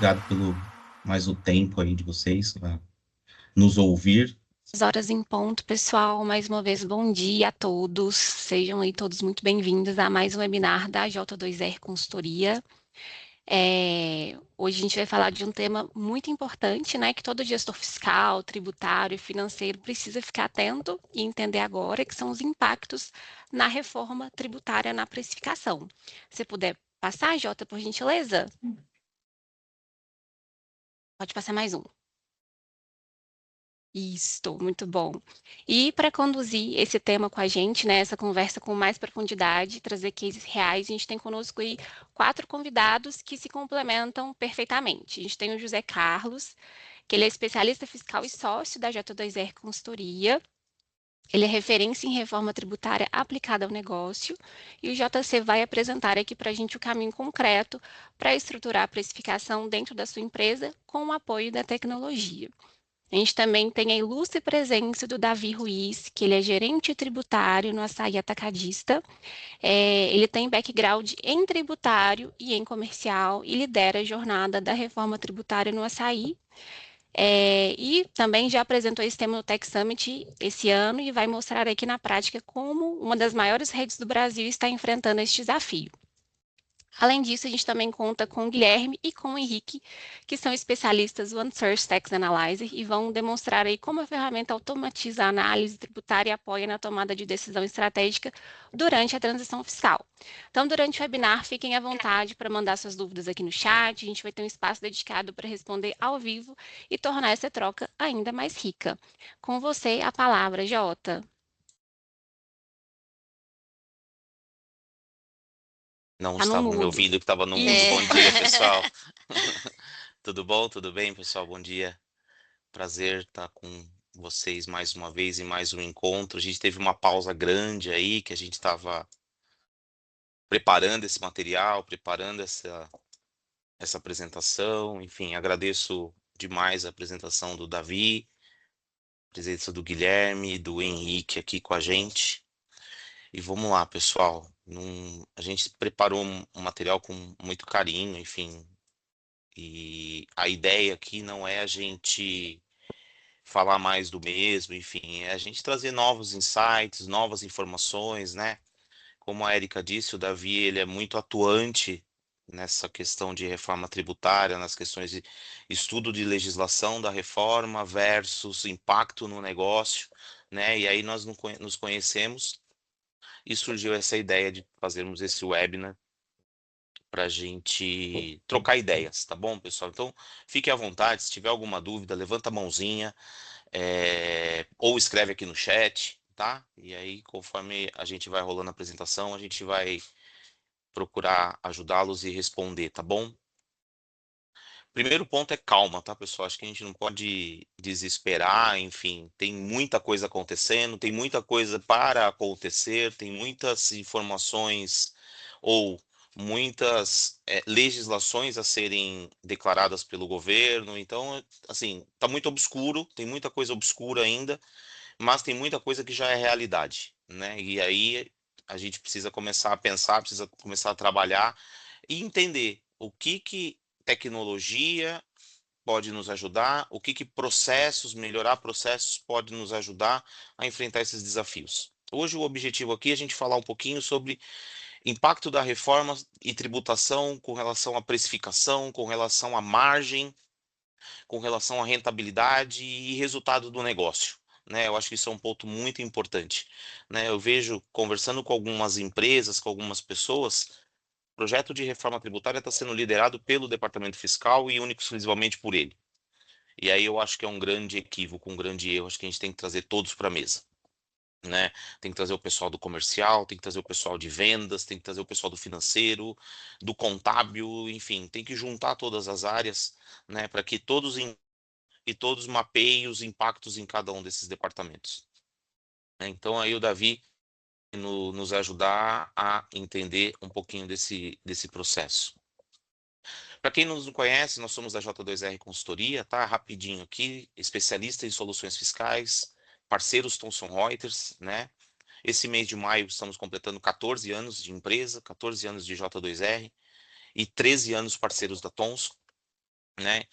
obrigado pelo mais o tempo aí de vocês para nos ouvir. As horas em ponto, pessoal. Mais uma vez, bom dia a todos. Sejam aí todos muito bem-vindos a mais um webinar da J2R Consultoria. Hoje a gente vai falar de um tema muito importante, né, que todo gestor fiscal, tributário e financeiro precisa ficar atento e entender agora, que são os impactos na reforma tributária na precificação. Se puder passar, Jota, por gentileza? Pode passar mais um. Isso, muito bom. E para conduzir esse tema com a gente, né, essa conversa com mais profundidade, trazer cases reais, a gente tem conosco aí 4 convidados que se complementam perfeitamente. A gente tem o José Carlos, que ele é especialista fiscal e sócio da J2R Consultoria. Ele é referência em reforma tributária aplicada ao negócio, e o JC vai apresentar aqui para a gente o caminho concreto para estruturar a precificação dentro da sua empresa com o apoio da tecnologia. A gente também tem a ilustre presença do Davi Ruiz, que ele é gerente tributário no Açaí Atacadista. Ele tem background em tributário e em comercial e lidera a jornada da reforma tributária no Açaí. E também já apresentou esse tema no Tech Summit esse ano e vai mostrar aqui na prática como uma das maiores redes do Brasil está enfrentando esse desafio. Além disso, a gente também conta com o Guilherme e com o Henrique, que são especialistas do OneSource Tax Analyzer e vão demonstrar aí como a ferramenta automatiza a análise tributária e apoia na tomada de decisão estratégica durante a transição fiscal. Então, durante o webinar, fiquem à vontade para mandar suas dúvidas aqui no chat, a gente vai ter um espaço dedicado para responder ao vivo e tornar essa troca ainda mais rica. Com você, a palavra, Jota. Não Tá no estavam me mudo. ouvindo, que estava no mudo. Isso. Bom dia, pessoal. Tudo bom? Tudo bem, pessoal? Bom dia. Prazer estar com vocês mais uma vez em mais um encontro. A gente teve uma pausa grande aí, que a gente estava preparando esse material, preparando essa apresentação. Enfim, agradeço demais a apresentação do Davi, a presença do Guilherme e do Henrique aqui com a gente. E vamos lá, pessoal. A gente preparou um material com muito carinho, enfim. E a ideia aqui não é a gente falar mais do mesmo, enfim, é a gente trazer novos insights, novas informações, né? Como a Erika disse, o Davi, ele é muito atuante nessa questão de reforma tributária, nas questões de estudo de legislação da reforma versus impacto no negócio, né? E aí nós nos conhecemos e surgiu essa ideia de fazermos esse webinar para a gente trocar ideias, tá bom, pessoal? Então, fique à vontade, se tiver alguma dúvida, levanta a mãozinha, ou escreve aqui no chat, tá? E aí, conforme a gente vai rolando a apresentação, a gente vai procurar ajudá-los e responder, tá bom? Primeiro ponto é calma, tá, pessoal? Acho que a gente não pode desesperar, enfim, tem muita coisa acontecendo, tem muita coisa para acontecer, tem muitas informações ou muitas legislações a serem declaradas pelo governo, então, assim, tá muito obscuro, tem muita coisa obscura ainda, mas tem muita coisa que já é realidade, né? E aí a gente precisa começar a pensar, precisa começar a trabalhar e entender o que tecnologia pode nos ajudar, o que processos, melhorar processos pode nos ajudar a enfrentar esses desafios. Hoje o objetivo aqui é a gente falar um pouquinho sobre impacto da reforma e tributação com relação à precificação, com relação à margem, com relação à rentabilidade e resultado do negócio. Né, eu acho que isso é um ponto muito importante. Né, eu vejo, conversando com algumas empresas, com algumas pessoas, o projeto de reforma tributária está sendo liderado pelo Departamento Fiscal e único exclusivamente por ele. E aí eu acho que é um grande equívoco, um grande erro. Acho que a gente tem que trazer todos para a mesa. Né? Tem que trazer o pessoal do comercial, tem que trazer o pessoal de vendas, tem que trazer o pessoal do financeiro, do contábil, enfim, tem que juntar todas as áreas, né, para que todos mapeiem os impactos em cada um desses departamentos. Né? Então aí o Davi nos ajudar a entender um pouquinho desse processo. Para quem não nos conhece, nós somos da J2R Consultoria, tá? Rapidinho aqui, especialista em soluções fiscais, parceiros Thomson Reuters, né? Esse mês de maio estamos completando 14 anos de empresa, 14 anos de J2R e 13 anos parceiros da Thomson. né?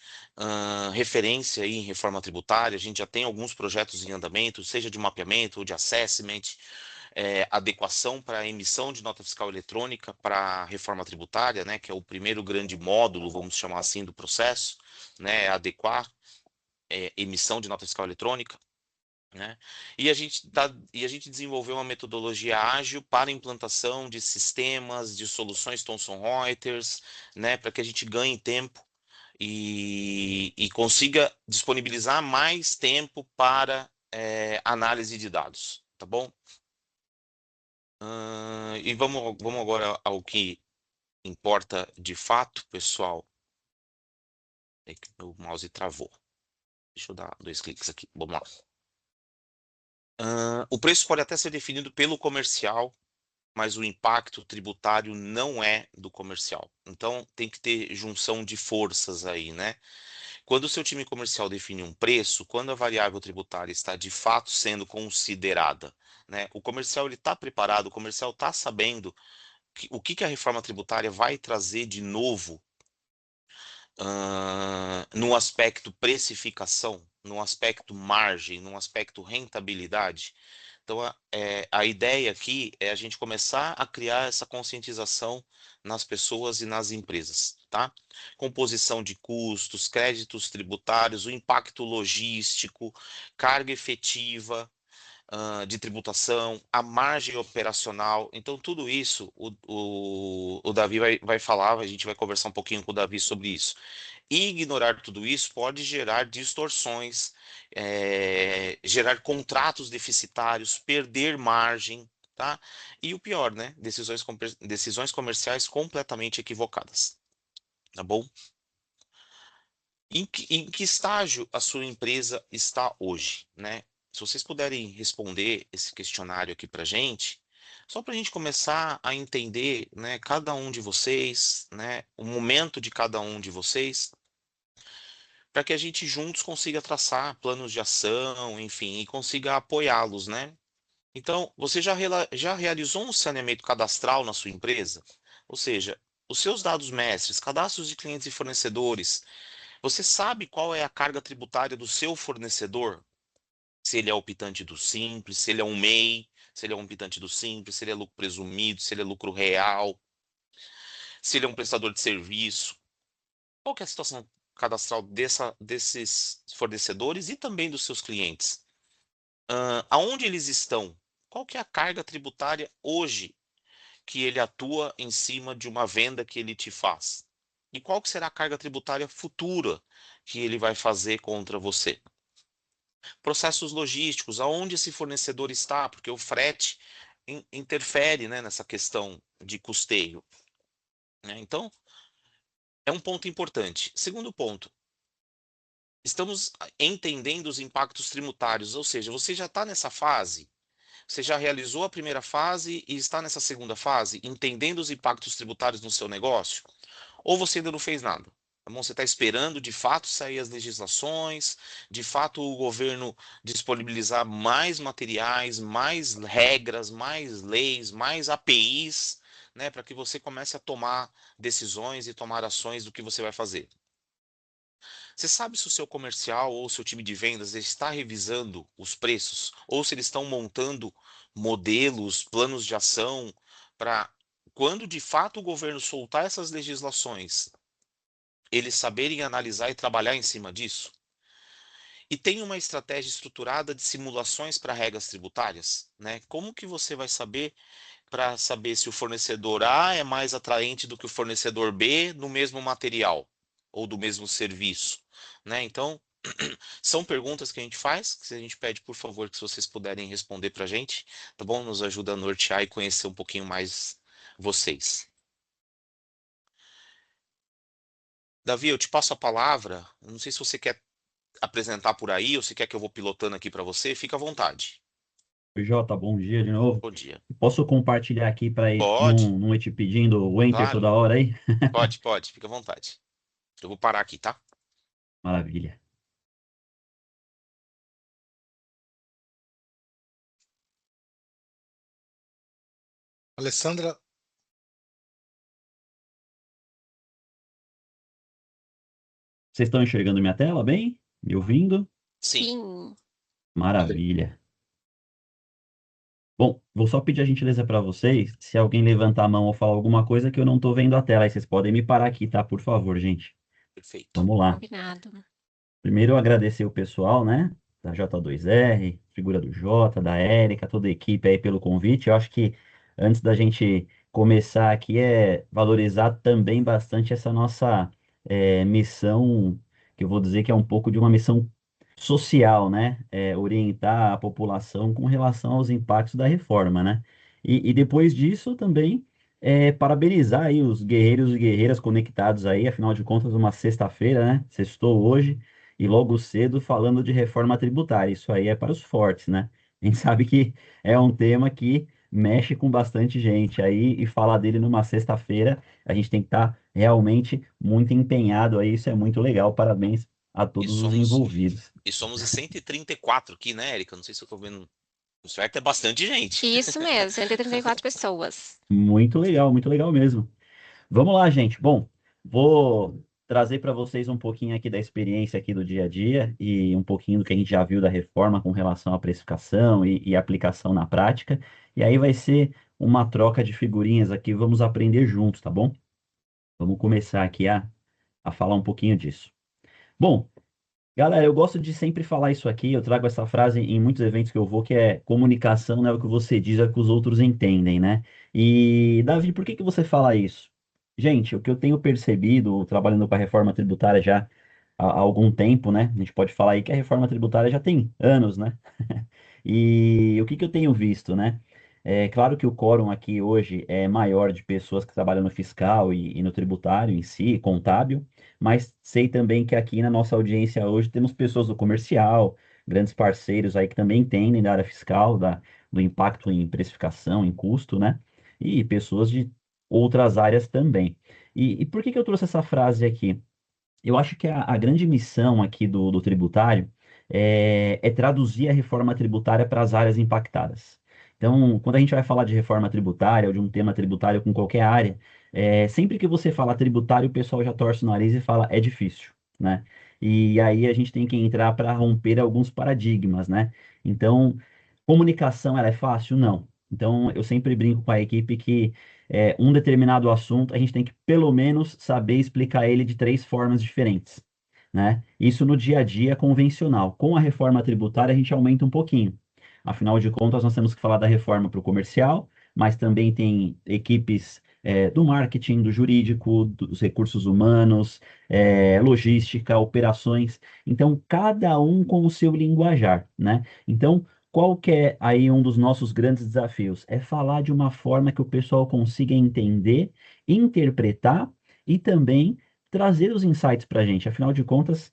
Referência aí em reforma tributária, a gente já tem alguns projetos em andamento, seja de mapeamento ou de assessment, adequação para emissão de nota fiscal eletrônica para a reforma tributária, né? Que é o primeiro grande módulo, vamos chamar assim, do processo, né? Adequar emissão de nota fiscal eletrônica. Né? E a gente desenvolveu uma metodologia ágil para implantação de sistemas, de soluções Thomson Reuters, né, para que a gente ganhe tempo e consiga disponibilizar mais tempo para análise de dados, tá bom? E vamos agora ao que importa de fato, pessoal. É que meu mouse travou. Deixa eu dar 2 cliques aqui. Vamos lá. O preço pode até ser definido pelo comercial, mas o impacto tributário não é do comercial. Então, tem que ter junção de forças aí, né? Quando o seu time comercial define um preço, quando a variável tributária está de fato sendo considerada, né? O comercial ele está preparado, o comercial está sabendo o que a reforma tributária vai trazer de novo no aspecto precificação, no aspecto margem, no aspecto rentabilidade. Então, a ideia aqui é a gente começar a criar essa conscientização nas pessoas e nas empresas, tá? Composição de custos, créditos tributários, o impacto logístico, carga efetiva, de tributação, a margem operacional. Então, tudo isso o Davi vai falar, a gente vai conversar um pouquinho com o Davi sobre isso. E ignorar tudo isso pode gerar distorções, gerar contratos deficitários, perder margem, tá? E o pior, né? Decisões comerciais completamente equivocadas, tá bom? Em que estágio a sua empresa está hoje, né? Se vocês puderem responder esse questionário aqui para gente, só para a gente começar a entender, né, cada um de vocês, né, o momento de cada um de vocês, para que a gente juntos consiga traçar planos de ação, enfim, e consiga apoiá-los, né? Então, você já realizou um saneamento cadastral na sua empresa? Ou seja, os seus dados mestres, cadastros de clientes e fornecedores, você sabe qual é a carga tributária do seu fornecedor? Se ele é optante do Simples, se ele é um MEI, se ele é um optante do Simples, se ele é lucro presumido, se ele é lucro real, se ele é um prestador de serviço. Qual que é a situação cadastral desses fornecedores e também dos seus clientes? Aonde eles estão? Qual que é a carga tributária hoje que ele atua em cima de uma venda que ele te faz? E qual que será a carga tributária futura que ele vai fazer contra você? Processos logísticos, aonde esse fornecedor está, porque o frete interfere, né, nessa questão de custeio, né? Então, é um ponto importante. Segundo ponto, estamos entendendo os impactos tributários, ou seja, você já está nessa fase, você já realizou a primeira fase e está nessa segunda fase, entendendo os impactos tributários no seu negócio? Ou você ainda não fez nada? Tá bom? Você está esperando de fato sair as legislações, de fato o governo disponibilizar mais materiais, mais regras, mais leis, mais APIs, né, para que você comece a tomar decisões e tomar ações do que você vai fazer. Você sabe se o seu comercial ou o seu time de vendas está revisando os preços ou se eles estão montando modelos, planos de ação para quando de fato o governo soltar essas legislações, eles saberem analisar e trabalhar em cima disso? E tem uma estratégia estruturada de simulações para regras tributárias, né? Como que você vai saber para saber se o fornecedor A é mais atraente do que o fornecedor B no mesmo material ou do mesmo serviço, né? Então, são perguntas que a gente faz, que a gente pede, por favor, que se vocês puderem responder para a gente, tá bom? Nos ajuda a nortear e conhecer um pouquinho mais vocês. Davi, eu te passo a palavra. Eu não sei se você quer apresentar por aí ou se quer que eu vou pilotando aqui para você. Fica à vontade. Oi, Jota, bom dia de novo. Bom dia. Posso compartilhar aqui para ir Pode, não ir te pedindo o enter claro. toda hora aí? Pode, fica à vontade. Eu vou parar aqui, tá? Maravilha. Alessandra, Vocês estão enxergando minha tela bem? Me ouvindo? Sim. Sim. Maravilha. Bom, vou só pedir a gentileza para vocês, se alguém levantar a mão ou falar alguma coisa que eu não estou vendo a tela, aí vocês podem me parar aqui, tá? Por favor, gente. Perfeito. Vamos lá. Combinado. Primeiro, eu agradecer o pessoal, né? Da J2R, figura do Jota, da Érica, toda a equipe aí pelo convite. Eu acho que antes da gente começar aqui é valorizar também bastante essa nossa missão, que eu vou dizer que é um pouco de uma missão social, né? Orientar a população com relação aos impactos da reforma, né? E depois disso também parabenizar aí os guerreiros e guerreiras conectados aí, afinal de contas, uma sexta-feira, né? Sextou hoje e logo cedo falando de reforma tributária. Isso aí é para os fortes, né? A gente sabe que é um tema que mexe com bastante gente aí e falar dele numa sexta-feira, a gente tem que estar realmente muito empenhado aí. Isso é muito legal. Parabéns a E todos os somos, envolvidos. e somos em 134 aqui, né, Érica? Não sei se eu tô vendo certo, é bastante gente. Isso mesmo, 134 pessoas. Muito legal mesmo. Vamos lá, gente. Bom, vou trazer para vocês um pouquinho aqui da experiência aqui do dia a dia e um pouquinho do que a gente já viu da reforma com relação à precificação e aplicação na prática. E aí vai ser uma troca de figurinhas aqui, vamos aprender juntos, tá bom? Vamos começar aqui a falar um pouquinho disso. Bom, galera, eu gosto de sempre falar isso aqui, eu trago essa frase em muitos eventos que eu vou, que é comunicação não é o que você diz, é o que os outros entendem, né? E, Davi, por que que você fala isso? Gente, o que eu tenho percebido, trabalhando com a reforma tributária já há algum tempo, né? A gente pode falar aí que a reforma tributária já tem anos, né? E o que que eu tenho visto, né? É claro que o quórum aqui hoje é maior de pessoas que trabalham no fiscal e no tributário em si, contábil, mas sei também que aqui na nossa audiência hoje temos pessoas do comercial, grandes parceiros aí que também entendem da área fiscal, do impacto em precificação, em custo, né? E pessoas de outras áreas também. E por que que eu trouxe essa frase aqui? Eu acho que a grande missão aqui do tributário é traduzir a reforma tributária para as áreas impactadas. Então, quando a gente vai falar de reforma tributária ou de um tema tributário com qualquer área, sempre que você fala tributário, o pessoal já torce o nariz e fala é difícil, né? E aí a gente tem que entrar para romper alguns paradigmas, né? Então, comunicação, ela é fácil? Não. Então, eu sempre brinco com a equipe que um determinado assunto, a gente tem que pelo menos saber explicar ele de três formas diferentes, né? Isso no dia a dia convencional. Com a reforma tributária, a gente aumenta um pouquinho. Afinal de contas, nós temos que falar da reforma para o comercial, mas também tem equipes do marketing, do jurídico, dos recursos humanos, logística, operações. Então, cada um com o seu linguajar, né? Então, qual que é aí um dos nossos grandes desafios? É falar de uma forma que o pessoal consiga entender, interpretar e também trazer os insights para a gente. Afinal de contas,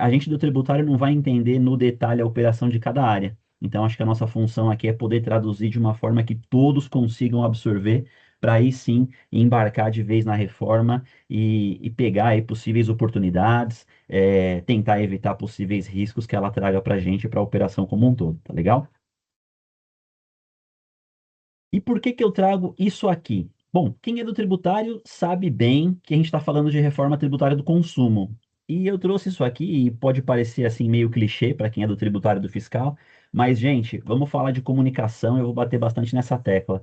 a gente do tributário não vai entender no detalhe a operação de cada área. Então, acho que a nossa função aqui é poder traduzir de uma forma que todos consigam absorver, para aí sim embarcar de vez na reforma e pegar aí possíveis oportunidades, tentar evitar possíveis riscos que ela traga para a gente e para a operação como um todo, tá legal? E por que que eu trago isso aqui? Bom, quem é do tributário sabe bem que a gente está falando de reforma tributária do consumo. E eu trouxe isso aqui, e pode parecer assim meio clichê para quem é do tributário e do fiscal, mas, gente, vamos falar de comunicação, eu vou bater bastante nessa tecla.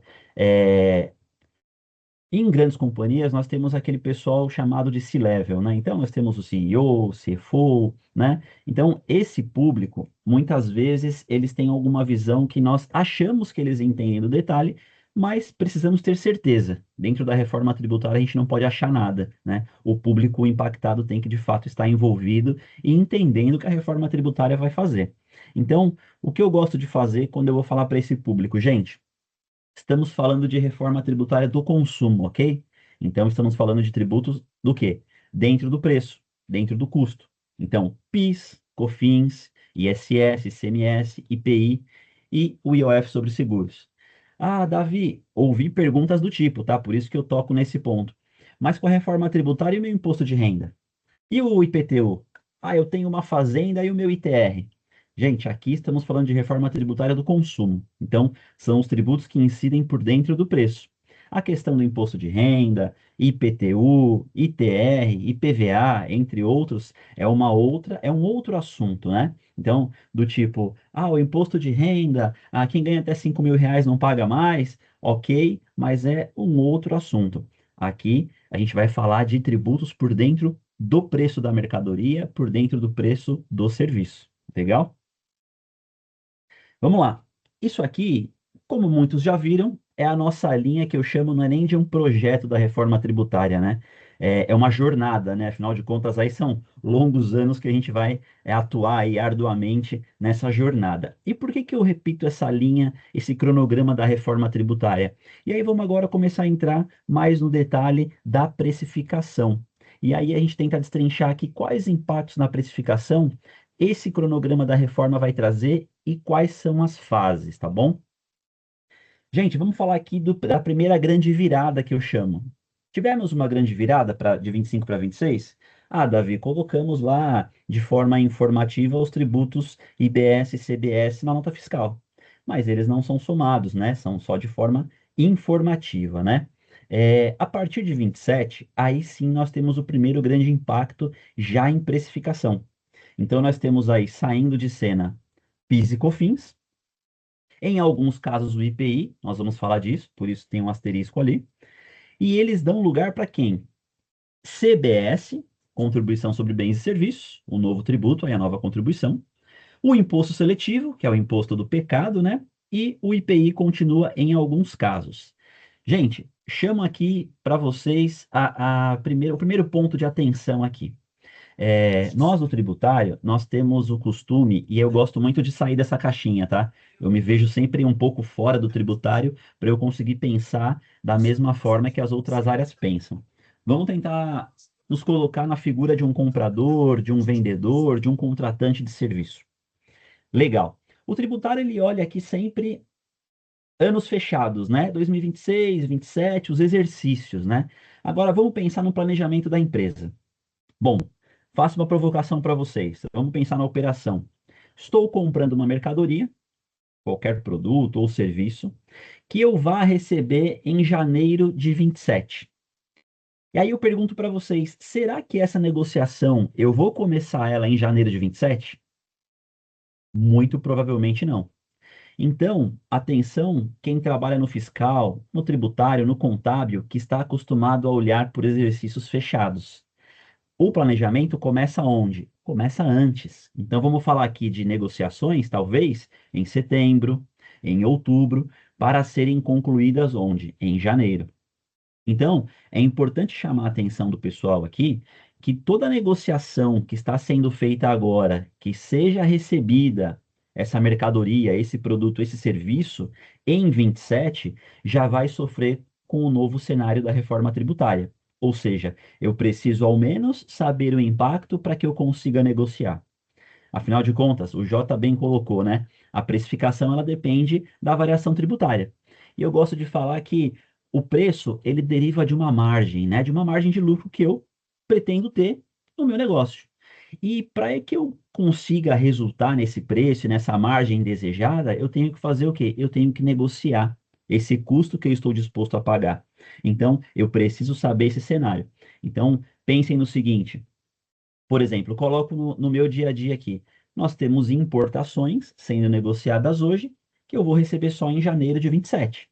Em grandes companhias, nós temos aquele pessoal chamado de C-level, né? Então, nós temos o CEO, o CFO, né? Então, esse público, muitas vezes, eles têm alguma visão que nós achamos que eles entendem do detalhe, mas precisamos ter certeza. Dentro da reforma tributária, a gente não pode achar nada, né? O público impactado tem que, de fato, estar envolvido e entendendo o que a reforma tributária vai fazer. Então, o que eu gosto de fazer quando eu vou falar para esse público? Gente, estamos falando de reforma tributária do consumo, ok? Então, estamos falando de tributos do quê? Dentro do preço, dentro do custo. Então, PIS, COFINS, ISS, ICMS, IPI e o IOF sobre seguros. Ah, Davi, ouvi perguntas do tipo, tá? Por isso que eu toco nesse ponto. Mas com a reforma tributária e o meu imposto de renda? E o IPTU? Ah, eu tenho uma fazenda e o meu ITR. Gente, aqui estamos falando de reforma tributária do consumo. Então, são os tributos que incidem por dentro do preço. A questão do imposto de renda, IPTU, ITR, IPVA, entre outros, é um outro assunto, né? Então, do tipo, o imposto de renda, quem ganha até R$ 5.000 não paga mais, ok, mas é um outro assunto. Aqui a gente vai falar de tributos por dentro do preço da mercadoria, por dentro do preço do serviço. Legal? Vamos lá. Isso aqui, como muitos já viram, é a nossa linha que eu chamo, não é nem de um projeto da reforma tributária, né? É uma jornada, né? Afinal de contas, aí são longos anos que a gente vai atuar aí arduamente nessa jornada. E por que que eu repito essa linha, esse cronograma da reforma tributária? E aí vamos agora começar a entrar mais no detalhe da precificação. E aí a gente tenta destrinchar aqui quais impactos na precificação esse cronograma da reforma vai trazer e quais são as fases, tá bom? Gente, vamos falar aqui da primeira grande virada que eu chamo. Tivemos uma grande virada de 25 para 26? Davi, colocamos lá de forma informativa os tributos IBS e CBS na nota fiscal. Mas eles não são somados, né? São só de forma informativa, né? A partir de 27, aí sim nós temos o primeiro grande impacto já em precificação. Então, nós temos aí saindo de cena PIS e COFINS, em alguns casos o IPI, nós vamos falar disso, por isso tem um asterisco ali, e eles dão lugar para quem? CBS, Contribuição sobre Bens e Serviços, o novo tributo, aí a nova contribuição, o imposto seletivo, que é o imposto do pecado, né? E o IPI continua em alguns casos. Gente, chamo aqui para vocês o primeiro ponto de atenção aqui. Nós do tributário, nós temos o costume, e eu gosto muito de sair dessa caixinha, tá? Eu me vejo sempre um pouco fora do tributário para eu conseguir pensar da mesma forma que as outras áreas pensam. Vamos tentar nos colocar na figura de um comprador, de um vendedor, de um contratante de serviço. Legal. O tributário, ele olha aqui sempre anos fechados, né? 2026, 27, os exercícios, né? Agora, vamos pensar no planejamento da empresa. Bom, faço uma provocação para vocês. Vamos pensar na operação. Estou comprando uma mercadoria, qualquer produto ou serviço, que eu vá receber em janeiro de 27. E aí eu pergunto para vocês, será que essa negociação eu vou começar ela em janeiro de 27? Muito provavelmente não. Então, atenção, quem trabalha no fiscal, no tributário, no contábil, que está acostumado a olhar por exercícios fechados. O planejamento começa onde? Começa antes. Então, vamos falar aqui de negociações, talvez, em setembro, em outubro, para serem concluídas onde? Em janeiro. Então, é importante chamar a atenção do pessoal aqui que toda negociação que está sendo feita agora, que seja recebida essa mercadoria, esse produto, esse serviço, em 27, já vai sofrer com o novo cenário da reforma tributária. Ou seja, eu preciso ao menos saber o impacto para que eu consiga negociar. Afinal de contas, o J bem colocou, né? A precificação ela depende da variação tributária. E eu gosto de falar que o preço ele deriva de uma margem, né? De uma margem de lucro que eu pretendo ter no meu negócio. E para que eu consiga resultar nesse preço, e nessa margem desejada, eu tenho que fazer o quê? Eu tenho que negociar esse custo que eu estou disposto a pagar. Então, eu preciso saber esse cenário. Então, pensem no seguinte: por exemplo, eu coloco no meu dia a dia aqui. Nós temos importações sendo negociadas hoje, que eu vou receber só em janeiro de 27.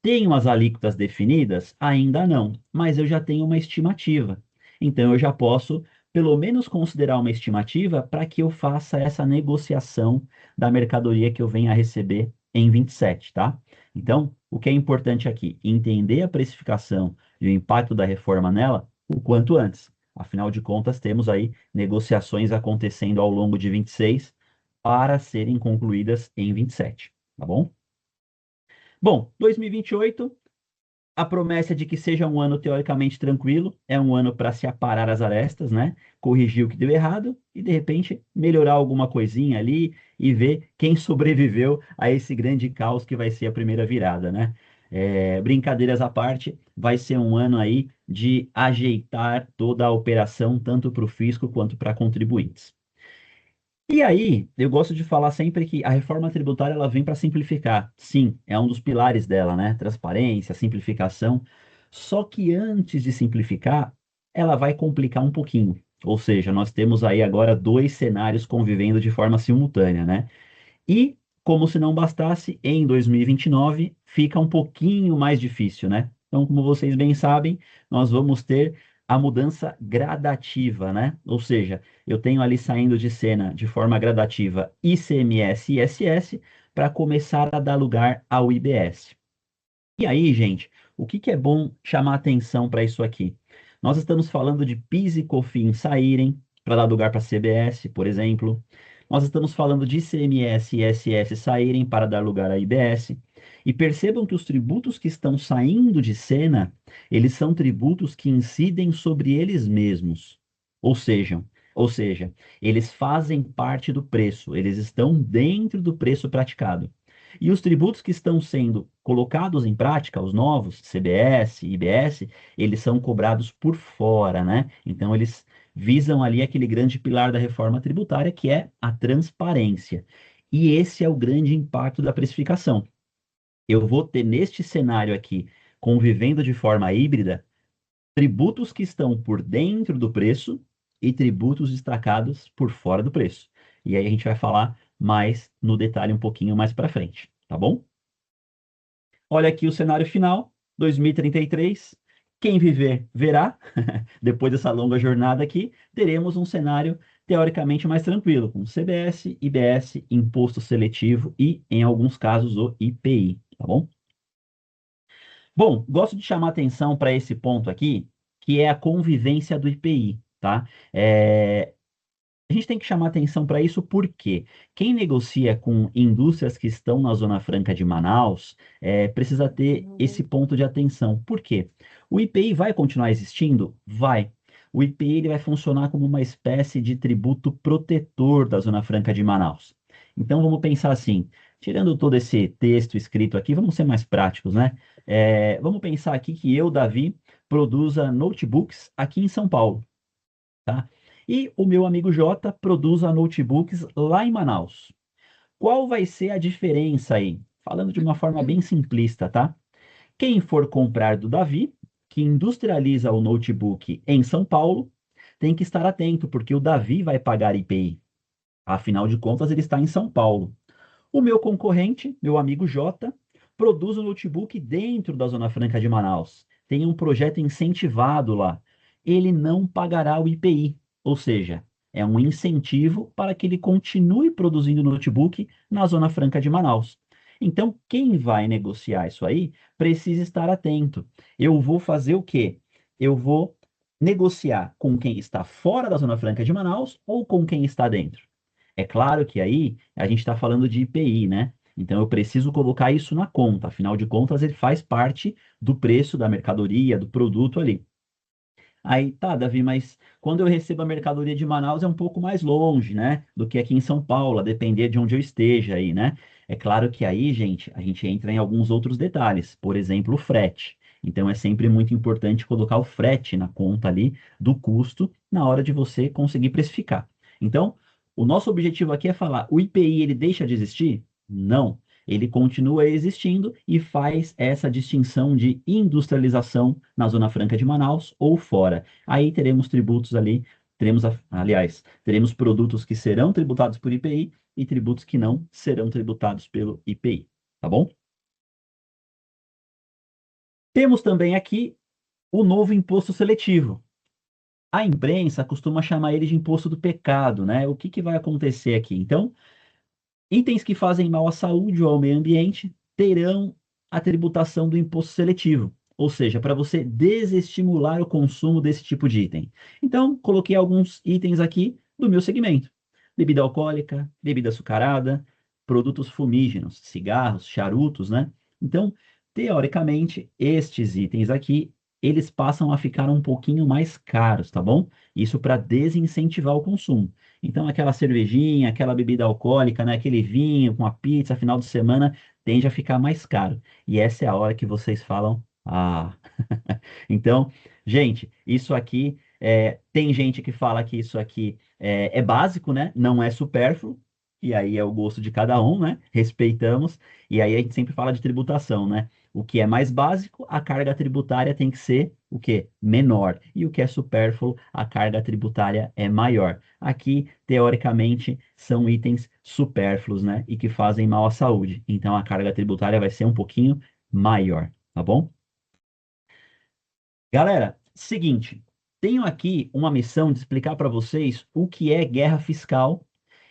Tenho as alíquotas definidas? Ainda não, mas eu já tenho uma estimativa. Então, eu já posso, pelo menos, considerar uma estimativa para que eu faça essa negociação da mercadoria que eu venha a receber em 27, tá? Então, o que é importante aqui? Entender a precificação e o impacto da reforma nela o quanto antes. Afinal de contas, temos aí negociações acontecendo ao longo de 26 para serem concluídas em 27, tá bom? Bom, 2028, a promessa de que seja um ano teoricamente tranquilo, é um ano para se aparar as arestas, né? Corrigir o que deu errado e, de repente, melhorar alguma coisinha ali e ver quem sobreviveu a esse grande caos que vai ser a primeira virada, né? Brincadeiras à parte, vai ser um ano aí de ajeitar toda a operação, tanto para o fisco quanto para contribuintes. E aí, eu gosto de falar sempre que a reforma tributária ela vem para simplificar. Sim, é um dos pilares dela, né? Transparência, simplificação. Só que antes de simplificar, ela vai complicar um pouquinho. Ou seja, nós temos aí agora dois cenários convivendo de forma simultânea, né? E, como se não bastasse, em 2029 fica um pouquinho mais difícil, né? Então, como vocês bem sabem, nós vamos ter a mudança gradativa, né? Ou seja, eu tenho ali saindo de cena de forma gradativa ICMS e ISS para começar a dar lugar ao IBS. E aí, gente, o que que é bom chamar atenção para isso aqui? Nós estamos falando de PIS e COFINS saírem para dar lugar para CBS, por exemplo. Nós estamos falando de ICMS e ISS saírem para dar lugar a IBS. E percebam que os tributos que estão saindo de cena, eles são tributos que incidem sobre eles mesmos. Ou seja, ou seja, eles fazem parte do preço, eles estão dentro do preço praticado. E os tributos que estão sendo colocados em prática, os novos, CBS, IBS, eles são cobrados por fora, né? Então, eles visam ali aquele grande pilar da reforma tributária, que é a transparência. E esse é o grande impacto da precificação. Eu vou ter neste cenário aqui, convivendo de forma híbrida, tributos que estão por dentro do preço e tributos destacados por fora do preço. E aí a gente vai falar mais no detalhe um pouquinho mais para frente, tá bom? Olha aqui o cenário final, 2033. Quem viver, verá. Depois dessa longa jornada aqui, teremos um cenário teoricamente mais tranquilo, com CBS, IBS, imposto seletivo e, em alguns casos, o IPI, tá bom? Bom, gosto de chamar atenção para esse ponto aqui, que é a convivência do IPI, tá? A gente tem que chamar atenção para isso porque quem negocia com indústrias que estão na Zona Franca de Manaus precisa ter esse ponto de atenção. Por quê? O IPI vai continuar existindo? Vai. O IPI ele vai funcionar como uma espécie de tributo protetor da Zona Franca de Manaus. Então vamos pensar assim, tirando todo esse texto escrito aqui, vamos ser mais práticos, né? Vamos pensar aqui que eu, Davi, produza notebooks aqui em São Paulo, tá? E o meu amigo Jota produza notebooks lá em Manaus. Qual vai ser a diferença aí? Falando de uma forma bem simplista, tá? Quem for comprar do Davi, que industrializa o notebook em São Paulo, tem que estar atento, porque o Davi vai pagar IPI. Afinal de contas, ele está em São Paulo. O meu concorrente, meu amigo Jota, produz o notebook dentro da Zona Franca de Manaus. Tem um projeto incentivado lá. Ele não pagará o IPI, ou seja, é um incentivo para que ele continue produzindo notebook na Zona Franca de Manaus. Então, quem vai negociar isso aí precisa estar atento. Eu vou fazer o quê? Eu vou negociar com quem está fora da Zona Franca de Manaus ou com quem está dentro. É claro que aí a gente está falando de IPI, né? Então eu preciso colocar isso na conta, afinal de contas ele faz parte do preço da mercadoria, do produto ali. Aí, tá, Davi, mas quando eu recebo a mercadoria de Manaus é um pouco mais longe, né? Do que aqui em São Paulo, a depender de onde eu esteja aí, né? É claro que aí, gente, a gente entra em alguns outros detalhes, por exemplo, o frete. Então é sempre muito importante colocar o frete na conta ali do custo na hora de você conseguir precificar. Então, o nosso objetivo aqui é falar, o IPI ele deixa de existir? Não. Ele continua existindo e faz essa distinção de industrialização na Zona Franca de Manaus ou fora. Aí teremos tributos ali, aliás, teremos produtos que serão tributados por IPI e tributos que não serão tributados pelo IPI, tá bom? Temos também aqui o novo imposto seletivo. A imprensa costuma chamar ele de imposto do pecado, né? O que que vai acontecer aqui? Então, itens que fazem mal à saúde ou ao meio ambiente terão a tributação do imposto seletivo, ou seja, para você desestimular o consumo desse tipo de item. Então, coloquei alguns itens aqui do meu segmento: bebida alcoólica, bebida açucarada, produtos fumígenos, cigarros, charutos, né? Então, teoricamente, estes itens aqui, eles passam a ficar um pouquinho mais caros, tá bom? Isso para desincentivar o consumo. Então, aquela cervejinha, aquela bebida alcoólica, né, aquele vinho com a pizza, final de semana, tende a ficar mais caro. E essa é a hora que vocês falam, ah. Então, gente, isso aqui, tem gente que fala que isso aqui é básico, né? Não é supérfluo, e aí é o gosto de cada um, né? Respeitamos, e aí a gente sempre fala de tributação, né? O que é mais básico, a carga tributária tem que ser o quê? Menor. E o que é supérfluo, a carga tributária é maior. Aqui, teoricamente, são itens supérfluos, né? E que fazem mal à saúde. Então, a carga tributária vai ser um pouquinho maior, tá bom? Galera, seguinte, tenho aqui uma missão de explicar para vocês o que é guerra fiscal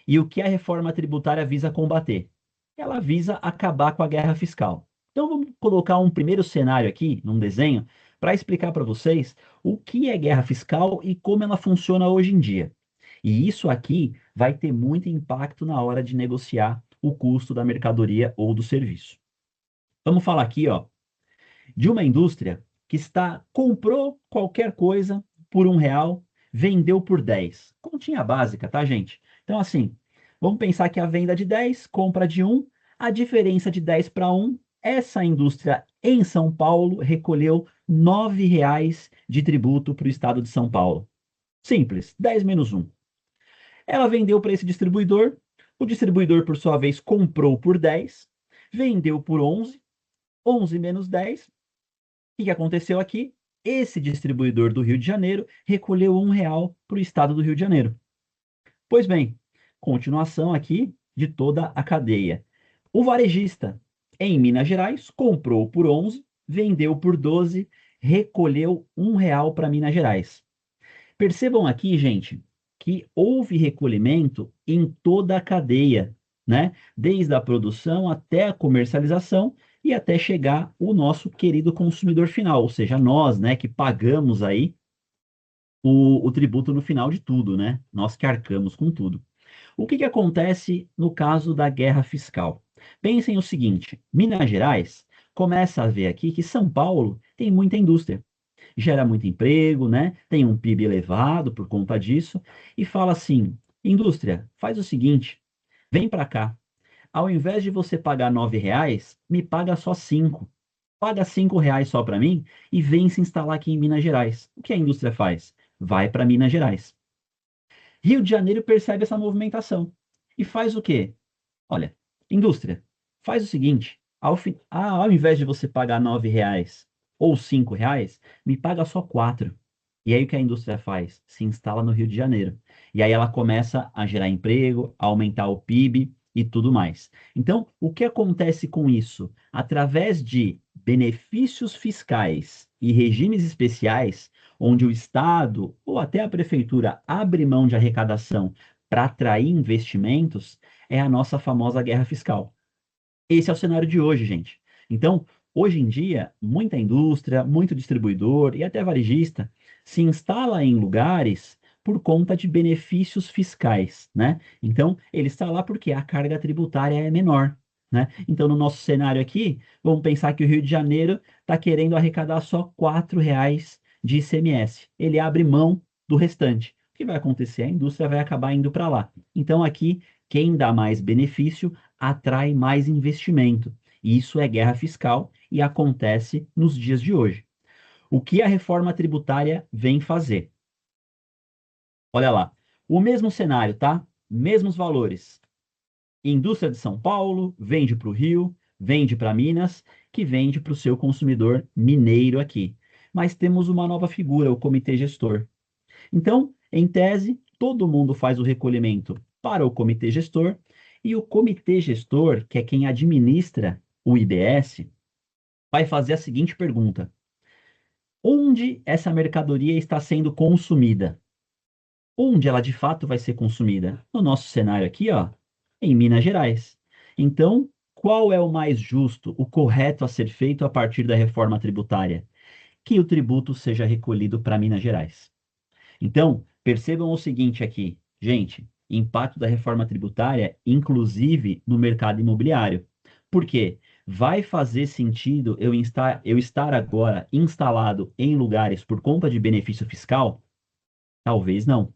e o que a reforma tributária visa combater. Ela visa acabar com a guerra fiscal. Então vamos colocar um primeiro cenário aqui, num desenho, para explicar para vocês o que é guerra fiscal e como ela funciona hoje em dia. E isso aqui vai ter muito impacto na hora de negociar o custo da mercadoria ou do serviço. Vamos falar aqui, ó, de uma indústria que comprou qualquer coisa por R$ 1, vendeu por 10. Continha básica, tá, gente? Então, assim, vamos pensar que a venda de 10, compra de 1, a diferença de 10 para 1, essa indústria em São Paulo recolheu R$ 9 de tributo para o estado de São Paulo. Simples, 10 menos 1. Ela vendeu para esse distribuidor, o distribuidor, por sua vez, comprou por 10, vendeu por 11, 11 menos 10, o que aconteceu aqui? Esse distribuidor do Rio de Janeiro recolheu R$ 1 para o estado do Rio de Janeiro. Pois bem, continuação aqui de toda a cadeia. O varejista em Minas Gerais comprou por 11, vendeu por 12, recolheu R$ 1 para Minas Gerais. Percebam aqui, gente, que houve recolhimento em toda a cadeia, né? Desde a produção até a comercialização e até chegar o nosso querido consumidor final, ou seja, nós, né, que pagamos aí o tributo no final de tudo, né? Nós que arcamos com tudo. O que acontece no caso da guerra fiscal? Pensem o seguinte: Minas Gerais começa a ver aqui que São Paulo tem muita indústria, gera muito emprego, né? Tem um PIB elevado por conta disso, e fala assim: indústria, faz o seguinte, vem para cá. Ao invés de você pagar R$ 9, me paga só 5. Paga R$ 5 só para mim e vem se instalar aqui em Minas Gerais. O que a indústria faz? Vai para Minas Gerais. Rio de Janeiro percebe essa movimentação e faz o quê? Olha, indústria, faz o seguinte, ao invés de você pagar R$ 9 ou R$ 5, me paga só 4. E aí o que a indústria faz? Se instala no Rio de Janeiro. E aí ela começa a gerar emprego, a aumentar o PIB e tudo mais. Então, o que acontece com isso? Através de benefícios fiscais e regimes especiais, onde o Estado ou até a prefeitura abre mão de arrecadação para atrair investimentos, é a nossa famosa guerra fiscal. Esse é o cenário de hoje, gente. Então, hoje em dia, muita indústria, muito distribuidor e até varejista se instala em lugares por conta de benefícios fiscais, né? Então, ele está lá porque a carga tributária é menor, né? Então, no nosso cenário aqui, vamos pensar que o Rio de Janeiro está querendo arrecadar só R$ 4 de ICMS. Ele abre mão do restante. O que vai acontecer? A indústria vai acabar indo para lá. Então, aqui, quem dá mais benefício atrai mais investimento. Isso é guerra fiscal e acontece nos dias de hoje. O que a reforma tributária vem fazer? Olha lá, o mesmo cenário, tá? Mesmos valores. Indústria de São Paulo vende para o Rio, vende para Minas, que vende para o seu consumidor mineiro aqui. Mas temos uma nova figura, o comitê gestor. Então, em tese, todo mundo faz o recolhimento para o comitê gestor, e o comitê gestor, que é quem administra o IBS, vai fazer a seguinte pergunta: onde essa mercadoria está sendo consumida? Onde ela de fato vai ser consumida? No nosso cenário aqui, ó, em Minas Gerais. Então, qual é o mais justo, o correto a ser feito a partir da reforma tributária? Que o tributo seja recolhido para Minas Gerais. Então, percebam o seguinte aqui, gente, impacto da reforma tributária, inclusive no mercado imobiliário. Por quê? Vai fazer sentido eu estar agora instalado em lugares por conta de benefício fiscal? Talvez não.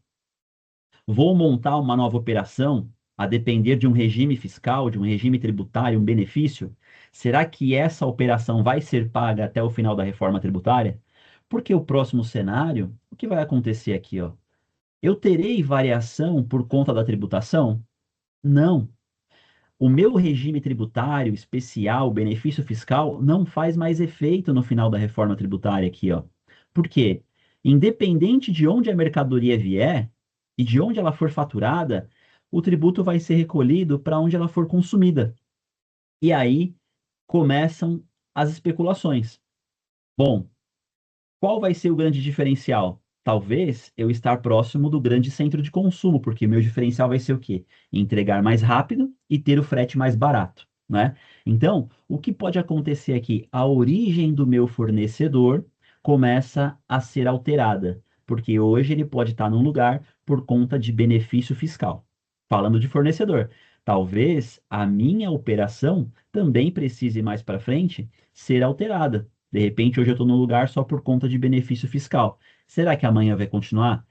Vou montar uma nova operação a depender de um regime fiscal, de um regime tributário, um benefício? Será que essa operação vai ser paga até o final da reforma tributária? Porque o próximo cenário, o que vai acontecer aqui, ó? Eu terei variação por conta da tributação? Não. O meu regime tributário especial, benefício fiscal, não faz mais efeito no final da reforma tributária aqui, ó. Por quê? Independente de onde a mercadoria vier e de onde ela for faturada, o tributo vai ser recolhido para onde ela for consumida. E aí começam as especulações. Bom, qual vai ser o grande diferencial? Talvez eu estar próximo do grande centro de consumo, porque meu diferencial vai ser o quê? Entregar mais rápido e ter o frete mais barato, né? Então, o que pode acontecer aqui? A origem do meu fornecedor começa a ser alterada, porque hoje ele pode estar num lugar por conta de benefício fiscal. Falando de fornecedor, talvez a minha operação também precise mais para frente ser alterada. De repente, hoje eu estou num lugar só por conta de benefício fiscal. Será que amanhã vai continuar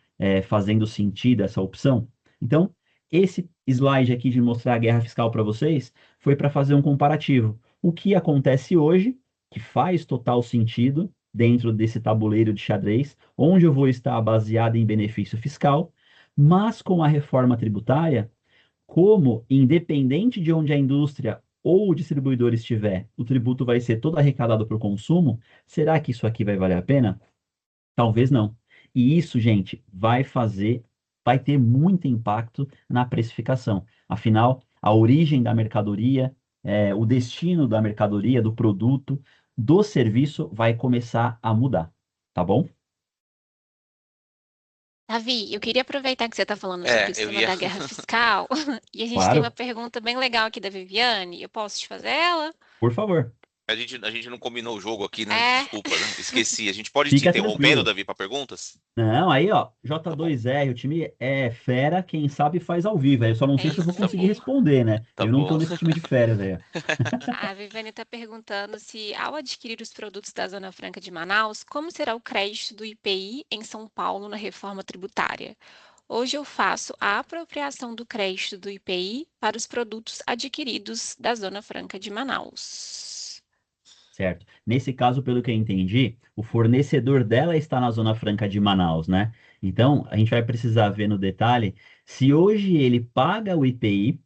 fazendo sentido essa opção? Então, esse slide aqui de mostrar a guerra fiscal para vocês foi para fazer um comparativo. O que acontece hoje, que faz total sentido dentro desse tabuleiro de xadrez, onde eu vou estar baseado em benefício fiscal, mas com a reforma tributária, como, independente de onde a indústria ou o distribuidor estiver, o tributo vai ser todo arrecadado por consumo, será que isso aqui vai valer a pena? Talvez não. E isso, gente, vai ter muito impacto na precificação. Afinal, a origem da mercadoria, o destino da mercadoria, do produto, do serviço vai começar a mudar, tá bom? Davi, eu queria aproveitar que você está falando sobre esse eu tema ia. da guerra fiscal, e a gente tem uma Claro, pergunta bem legal aqui da Viviane. Eu posso te fazer ela? por favor, A gente não combinou o jogo aqui, né? É. Desculpa, né? Esqueci. A gente pode ir te fica interrompendo, tranquilo. Davi, para perguntas? Não, aí, ó, Tá bom, J2R, o time é fera, quem sabe faz ao vivo. Aí eu só não É sei se eu vou isso tá conseguir bom, aí. responder, né? tá Eu não tô bom. nesse time de férias aí, ó. A Viviane está perguntando se, ao adquirir os produtos da Zona Franca de Manaus, como será o crédito do IPI em São Paulo na reforma tributária? Hoje eu faço a apropriação do crédito do IPI para os produtos adquiridos da Zona Franca de Manaus. Certo. Nesse caso, pelo que eu entendi, o fornecedor dela está na Zona Franca de Manaus, né? Então, a gente vai precisar ver no detalhe se hoje ele paga o IPI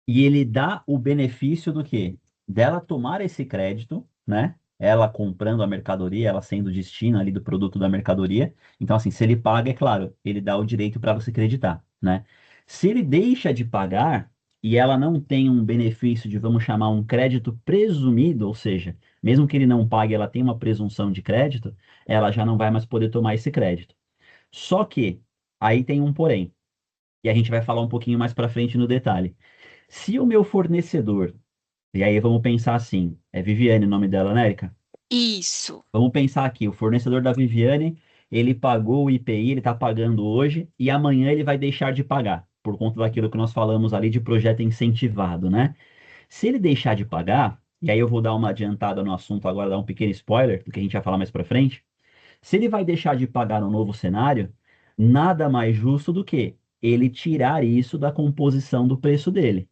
e ele dá o benefício do quê? Dela tomar esse crédito, né? Ela comprando a mercadoria, ela sendo o destino ali do produto da mercadoria. Então, assim, se ele paga, é claro, ele dá o direito para você creditar, né? Se ele deixa de pagar e ela não tem um benefício de, vamos chamar, um crédito presumido, ou seja, mesmo que ele não pague, ela tem uma presunção de crédito, ela já não vai mais poder tomar esse crédito. Só que aí tem um porém, e a gente vai falar um pouquinho mais para frente no detalhe. Se o meu fornecedor, e aí vamos pensar assim, é Viviane o nome dela, né, Erika? Isso. Vamos pensar aqui, o fornecedor da Viviane, ele pagou o IPI, ele está pagando hoje, e amanhã ele vai deixar de pagar, por conta daquilo que nós falamos ali de projeto incentivado, né? Se ele deixar de pagar, e aí eu vou dar uma adiantada no assunto agora, dar um pequeno spoiler, do que a gente vai falar mais para frente. Se ele vai deixar de pagar no novo cenário, nada mais justo do que ele tirar isso da composição do preço dele.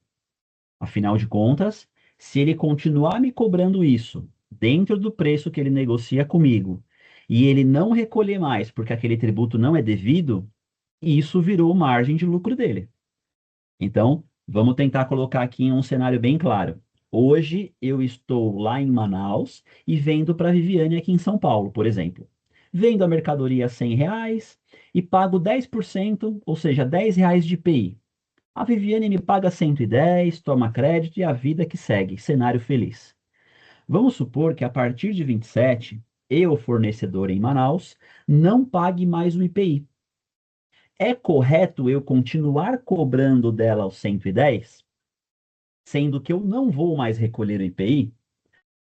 Afinal de contas, se ele continuar me cobrando isso dentro do preço que ele negocia comigo e ele não recolher mais porque aquele tributo não é devido, isso virou margem de lucro dele. Então, vamos tentar colocar aqui em um cenário bem claro. Hoje eu estou lá em Manaus e vendo para a Viviane aqui em São Paulo, por exemplo. Vendo a mercadoria a R$ 100 e pago 10%, ou seja, R$ 10 de IPI. A Viviane me paga 110, toma crédito e a vida que segue, cenário feliz. Vamos supor que a partir de 27, eu, fornecedor em Manaus, não pague mais o IPI. É correto eu continuar cobrando dela os 110, sendo que eu não vou mais recolher o IPI?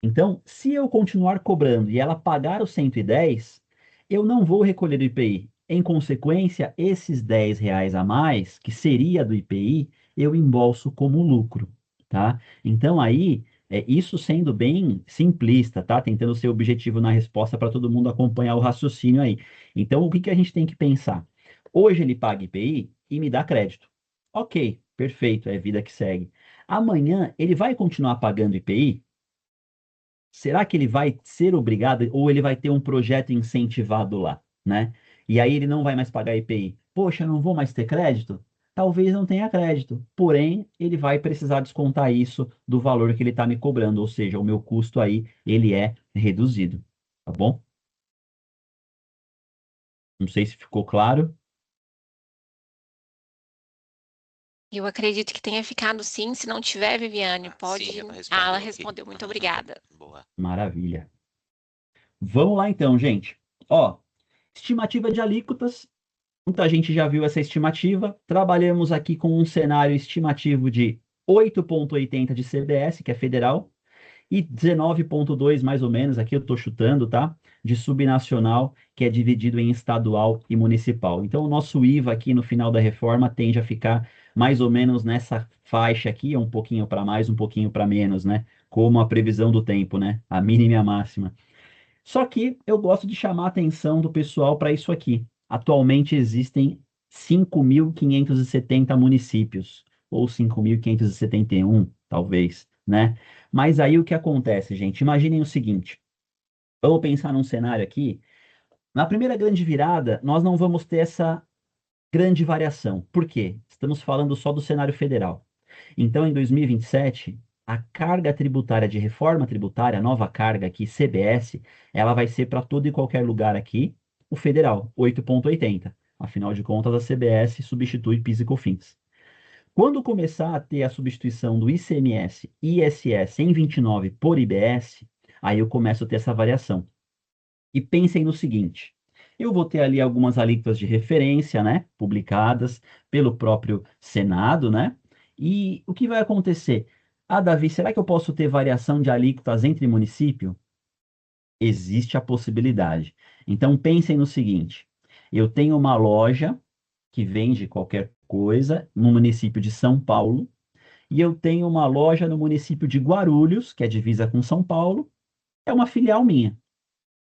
Então, se eu continuar cobrando e ela pagar os 110, eu não vou recolher o IPI. Em consequência, esses R$ 10 a mais, que seria do IPI, eu embolso como lucro, tá? Então, aí, isso sendo bem simplista, tá? Tentando ser objetivo na resposta para todo mundo acompanhar o raciocínio aí. Então, o que que a gente tem que pensar? Hoje ele paga IPI e me dá crédito. Ok, perfeito, é vida que segue. Amanhã ele vai continuar pagando IPI? Será que ele vai ser obrigado ou ele vai ter um projeto incentivado lá, né? E aí ele não vai mais pagar IPI. poxa, não vou mais ter crédito? Talvez não tenha crédito, porém, ele vai precisar descontar isso do valor que ele está me cobrando, ou seja, o meu custo aí, ele é reduzido, tá bom? Não sei se ficou claro. Eu acredito que tenha ficado sim. Se não tiver, Viviane, pode. Sim, ela Ah, respondeu ela aqui. respondeu. Muito obrigada. Boa. Maravilha. Vamos lá então, gente. Ó, estimativa de alíquotas. Muita gente já viu essa estimativa. Trabalhamos aqui com um cenário estimativo de 8,80 de CBS, que é federal, e 19,2 mais ou menos, aqui eu estou chutando, tá? De subnacional, que é dividido em estadual e municipal. Então, o nosso IVA aqui no final da reforma tende a ficar mais ou menos nessa faixa aqui, um pouquinho para mais, um pouquinho para menos, né? Como a previsão do tempo, né? A mínima e a máxima. Só que eu gosto de chamar a atenção do pessoal para isso aqui. Atualmente existem 5.570 municípios, ou 5.571, talvez, né? Mas aí o que acontece, gente? Imaginem o seguinte: vamos pensar num cenário aqui. Na primeira grande virada, nós não vamos ter essa grande variação. Por quê? Estamos falando só do cenário federal. Então, em 2027, a carga tributária de reforma tributária, a nova carga aqui, CBS, ela vai ser para todo e qualquer lugar aqui, o federal, 8,80. Afinal de contas, a CBS substitui PIS e COFINS. Quando começar a ter a substituição do ICMS e ISS em 29 por IBS, aí eu começo a ter essa variação. E pensem no seguinte: eu vou ter ali algumas alíquotas de referência, né, publicadas pelo próprio Senado, né? E o que vai acontecer? Ah, Davi, será que eu posso ter variação de alíquotas entre município? Existe a possibilidade. Então pensem no seguinte: eu tenho uma loja que vende qualquer coisa no município de São Paulo, e eu tenho uma loja no município de Guarulhos, que é divisa com São Paulo, é uma filial minha.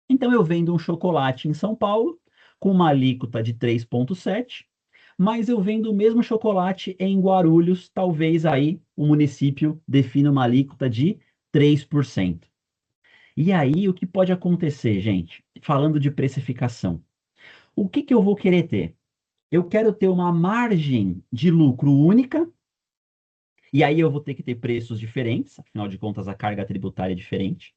Então eu vendo um chocolate em São Paulo com uma alíquota de 3,7, mas eu vendo o mesmo chocolate em Guarulhos, talvez aí o município defina uma alíquota de 3%. E aí o que pode acontecer, gente? Falando de precificação, o que que eu vou querer ter? Eu quero ter uma margem de lucro única, e aí eu vou ter que ter preços diferentes, afinal de contas a carga tributária é diferente.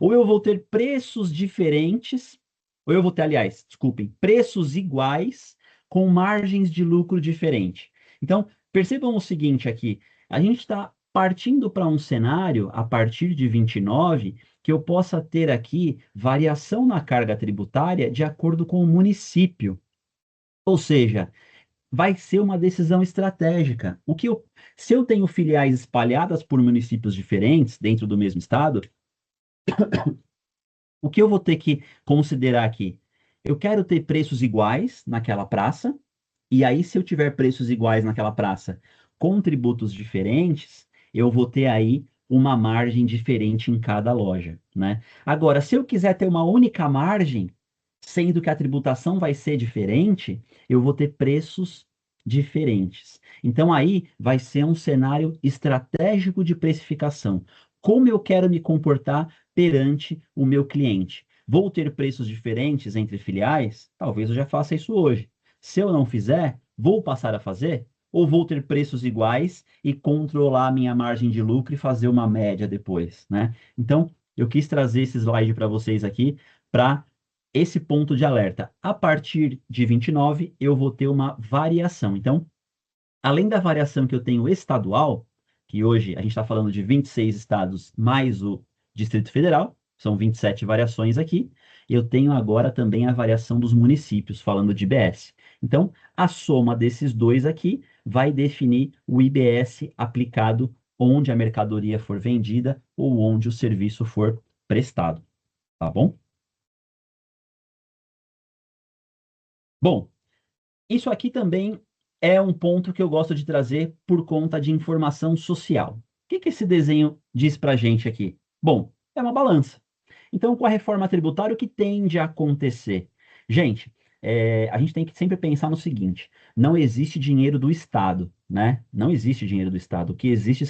Ou eu vou ter preços diferentes, ou eu vou ter, aliás, desculpem, preços iguais com margens de lucro diferente. Então, percebam o seguinte aqui: a gente está partindo para um cenário, a partir de 29, que eu possa ter aqui variação na carga tributária de acordo com o município. Ou seja, vai ser uma decisão estratégica. Se eu tenho filiais espalhadas por municípios diferentes dentro do mesmo estado, o que eu vou ter que considerar aqui? Eu quero ter preços iguais naquela praça, e aí, se eu tiver preços iguais naquela praça com tributos diferentes, eu vou ter aí uma margem diferente em cada loja, né? Agora, se eu quiser ter uma única margem, sendo que a tributação vai ser diferente, eu vou ter preços diferentes. Então, aí vai ser um cenário estratégico de precificação. Como eu quero me comportar perante o meu cliente? Vou ter preços diferentes entre filiais? Talvez eu já faça isso hoje. Se eu não fizer, vou passar a fazer? Ou vou ter preços iguais e controlar a minha margem de lucro e fazer uma média depois, né? Então, eu quis trazer esse slide para vocês aqui para esse ponto de alerta. A partir de 29, eu vou ter uma variação. Então, além da variação que eu tenho estadual, que hoje a gente está falando de 26 estados mais o Distrito Federal, são 27 variações aqui, eu tenho agora também a variação dos municípios, falando de IBS. Então, a soma desses dois aqui vai definir o IBS aplicado onde a mercadoria for vendida ou onde o serviço for prestado. Tá bom? Bom, isso aqui também é um ponto que eu gosto de trazer por conta de informação social. O que que esse desenho diz para a gente aqui? Bom, é uma balança. Então, com a reforma tributária, o que tende a acontecer? Gente, a gente tem que sempre pensar no seguinte: não existe dinheiro do Estado, né? Não existe dinheiro do Estado. O que existe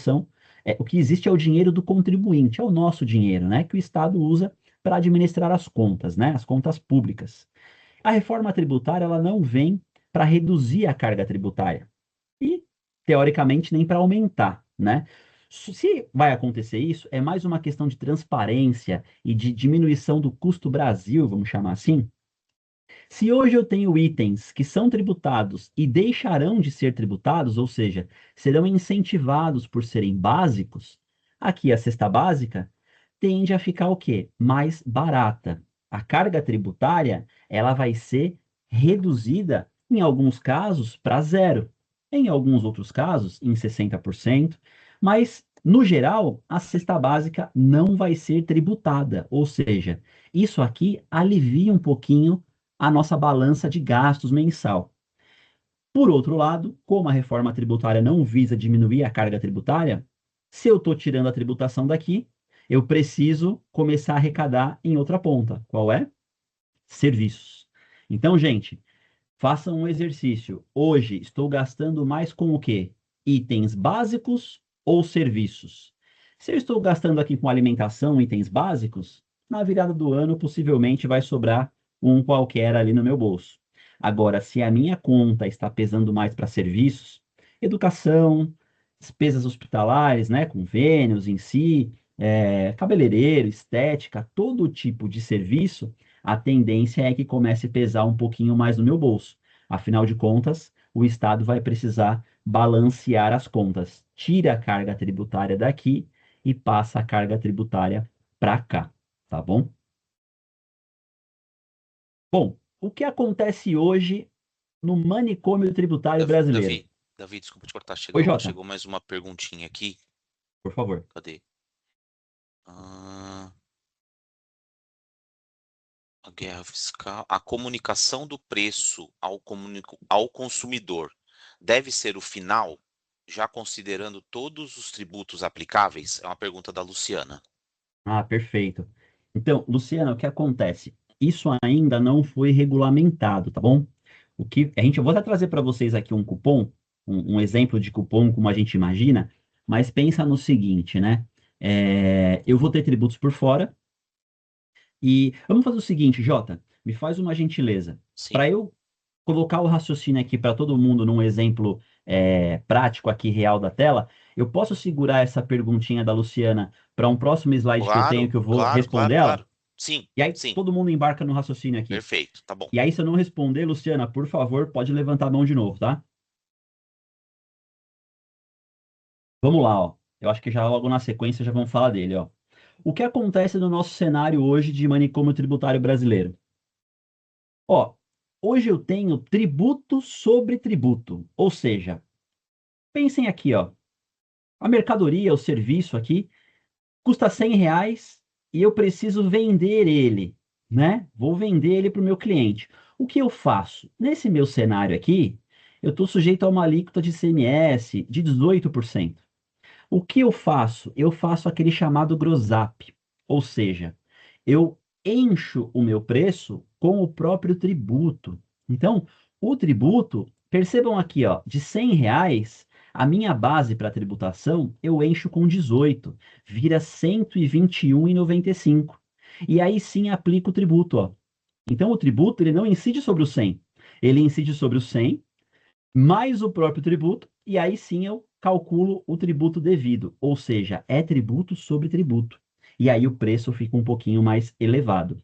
é o dinheiro do contribuinte, é o nosso dinheiro, né? Que o Estado usa para administrar as contas, né? As contas públicas. A reforma tributária, ela não vem para reduzir a carga tributária. E, teoricamente, nem para aumentar, né? Se vai acontecer isso, é mais uma questão de transparência e de diminuição do custo Brasil, vamos chamar assim. Se hoje eu tenho itens que são tributados e deixarão de ser tributados, ou seja, serão incentivados por serem básicos, aqui a cesta básica tende a ficar o quê? Mais barata. A carga tributária, ela vai ser reduzida, em alguns casos, para zero. Em alguns outros casos, em 60%. Mas, no geral, a cesta básica não vai ser tributada. Ou seja, isso aqui alivia um pouquinho a nossa balança de gastos mensal. Por outro lado, como a reforma tributária não visa diminuir a carga tributária, se eu estou tirando a tributação daqui, eu preciso começar a arrecadar em outra ponta. Qual é? Serviços. Então, gente, façam um exercício. Hoje estou gastando mais com o quê? Itens básicos ou serviços? Se eu estou gastando aqui com alimentação, itens básicos, na virada do ano possivelmente vai sobrar um qualquer ali no meu bolso. Agora, se a minha conta está pesando mais para serviços, educação, despesas hospitalares, né, convênios em si, cabeleireiro, estética, todo tipo de serviço, a tendência é que comece a pesar um pouquinho mais no meu bolso. Afinal de contas, o Estado vai precisar balancear as contas. Tira a carga tributária daqui e passa a carga tributária para cá, tá bom? Bom, o que acontece hoje no manicômio tributário brasileiro? Davi, desculpa te cortar, Oi, Jota, chegou mais uma perguntinha aqui. por favor. Cadê? A guerra fiscal, a comunicação do preço ao consumidor deve ser o final, já considerando todos os tributos aplicáveis? É uma pergunta da Luciana. Ah, perfeito. Então, Luciana, o que acontece? Isso ainda não foi regulamentado, tá bom? Eu vou até trazer para vocês aqui um cupom, um exemplo de cupom como a gente imagina, mas pensa no seguinte, né? Eu vou ter tributos por fora e vamos fazer o seguinte, Jota, me faz uma gentileza. Sim. Para eu colocar o raciocínio aqui para todo mundo num exemplo prático aqui real da tela, eu posso segurar essa perguntinha da Luciana para um próximo slide que eu tenho que eu vou responder ela? Claro. Sim, E aí sim. todo mundo embarca no raciocínio aqui. Perfeito, tá bom. E aí, se eu não responder, Luciana, por favor, pode levantar a mão de novo, tá? Vamos lá, ó. Eu acho que já logo na sequência já vamos falar dele, ó. O que acontece no nosso cenário hoje de manicômio tributário brasileiro? Ó, hoje eu tenho tributo sobre tributo, ou seja, pensem aqui, ó. A mercadoria, o serviço aqui, custa R$ 100 e eu preciso vender ele, né? Vou vender ele para o meu cliente. O que eu faço? Nesse meu cenário aqui, eu estou sujeito a uma alíquota de ICMS de 18%. O que eu faço? Eu faço aquele chamado gross-up, ou seja, eu encho o meu preço com o próprio tributo. Então, o tributo, percebam aqui, ó, de R$ 100, a minha base para tributação eu encho com 18, vira R$ 121,95. E aí sim aplico o tributo, ó. Então, o tributo ele não incide sobre o 100, ele incide sobre o 100 mais o próprio tributo, e aí sim eu calculo o tributo devido, ou seja, é tributo sobre tributo. E aí o preço fica um pouquinho mais elevado.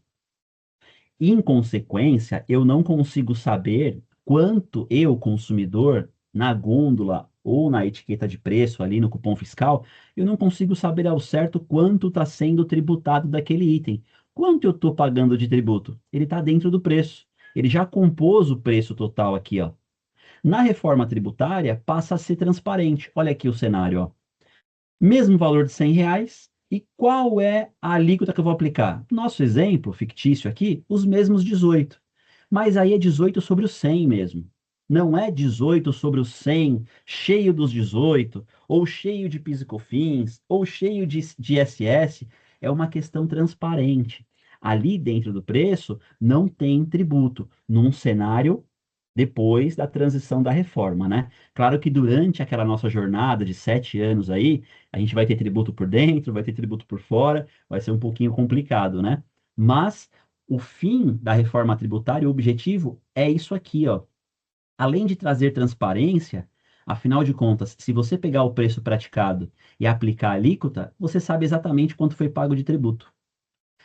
Em consequência, eu não consigo saber quanto eu, consumidor, na gôndola ou na etiqueta de preço ali no cupom fiscal, eu não consigo saber ao certo quanto está sendo tributado daquele item. Quanto eu estou pagando de tributo? Ele está dentro do preço. Ele já compôs o preço total aqui, ó. Na reforma tributária, passa a ser transparente. Olha aqui o cenário, ó. Mesmo valor de R$ 100, e qual é a alíquota que eu vou aplicar? Nosso exemplo fictício aqui, os mesmos 18. Mas aí é 18 sobre o 100 mesmo. Não é 18 sobre o 100, cheio dos 18, ou cheio de PIS e COFINS, ou cheio de ISS. É uma questão transparente. Ali dentro do preço não tem tributo, num cenário depois da transição da reforma, né? Claro que durante aquela nossa jornada de 7 anos aí, a gente vai ter tributo por dentro, vai ter tributo por fora, vai ser um pouquinho complicado, né? Mas o fim da reforma tributária, o objetivo é isso aqui, ó. além de trazer transparência, afinal de contas, se você pegar o preço praticado e aplicar a alíquota, você sabe exatamente quanto foi pago de tributo.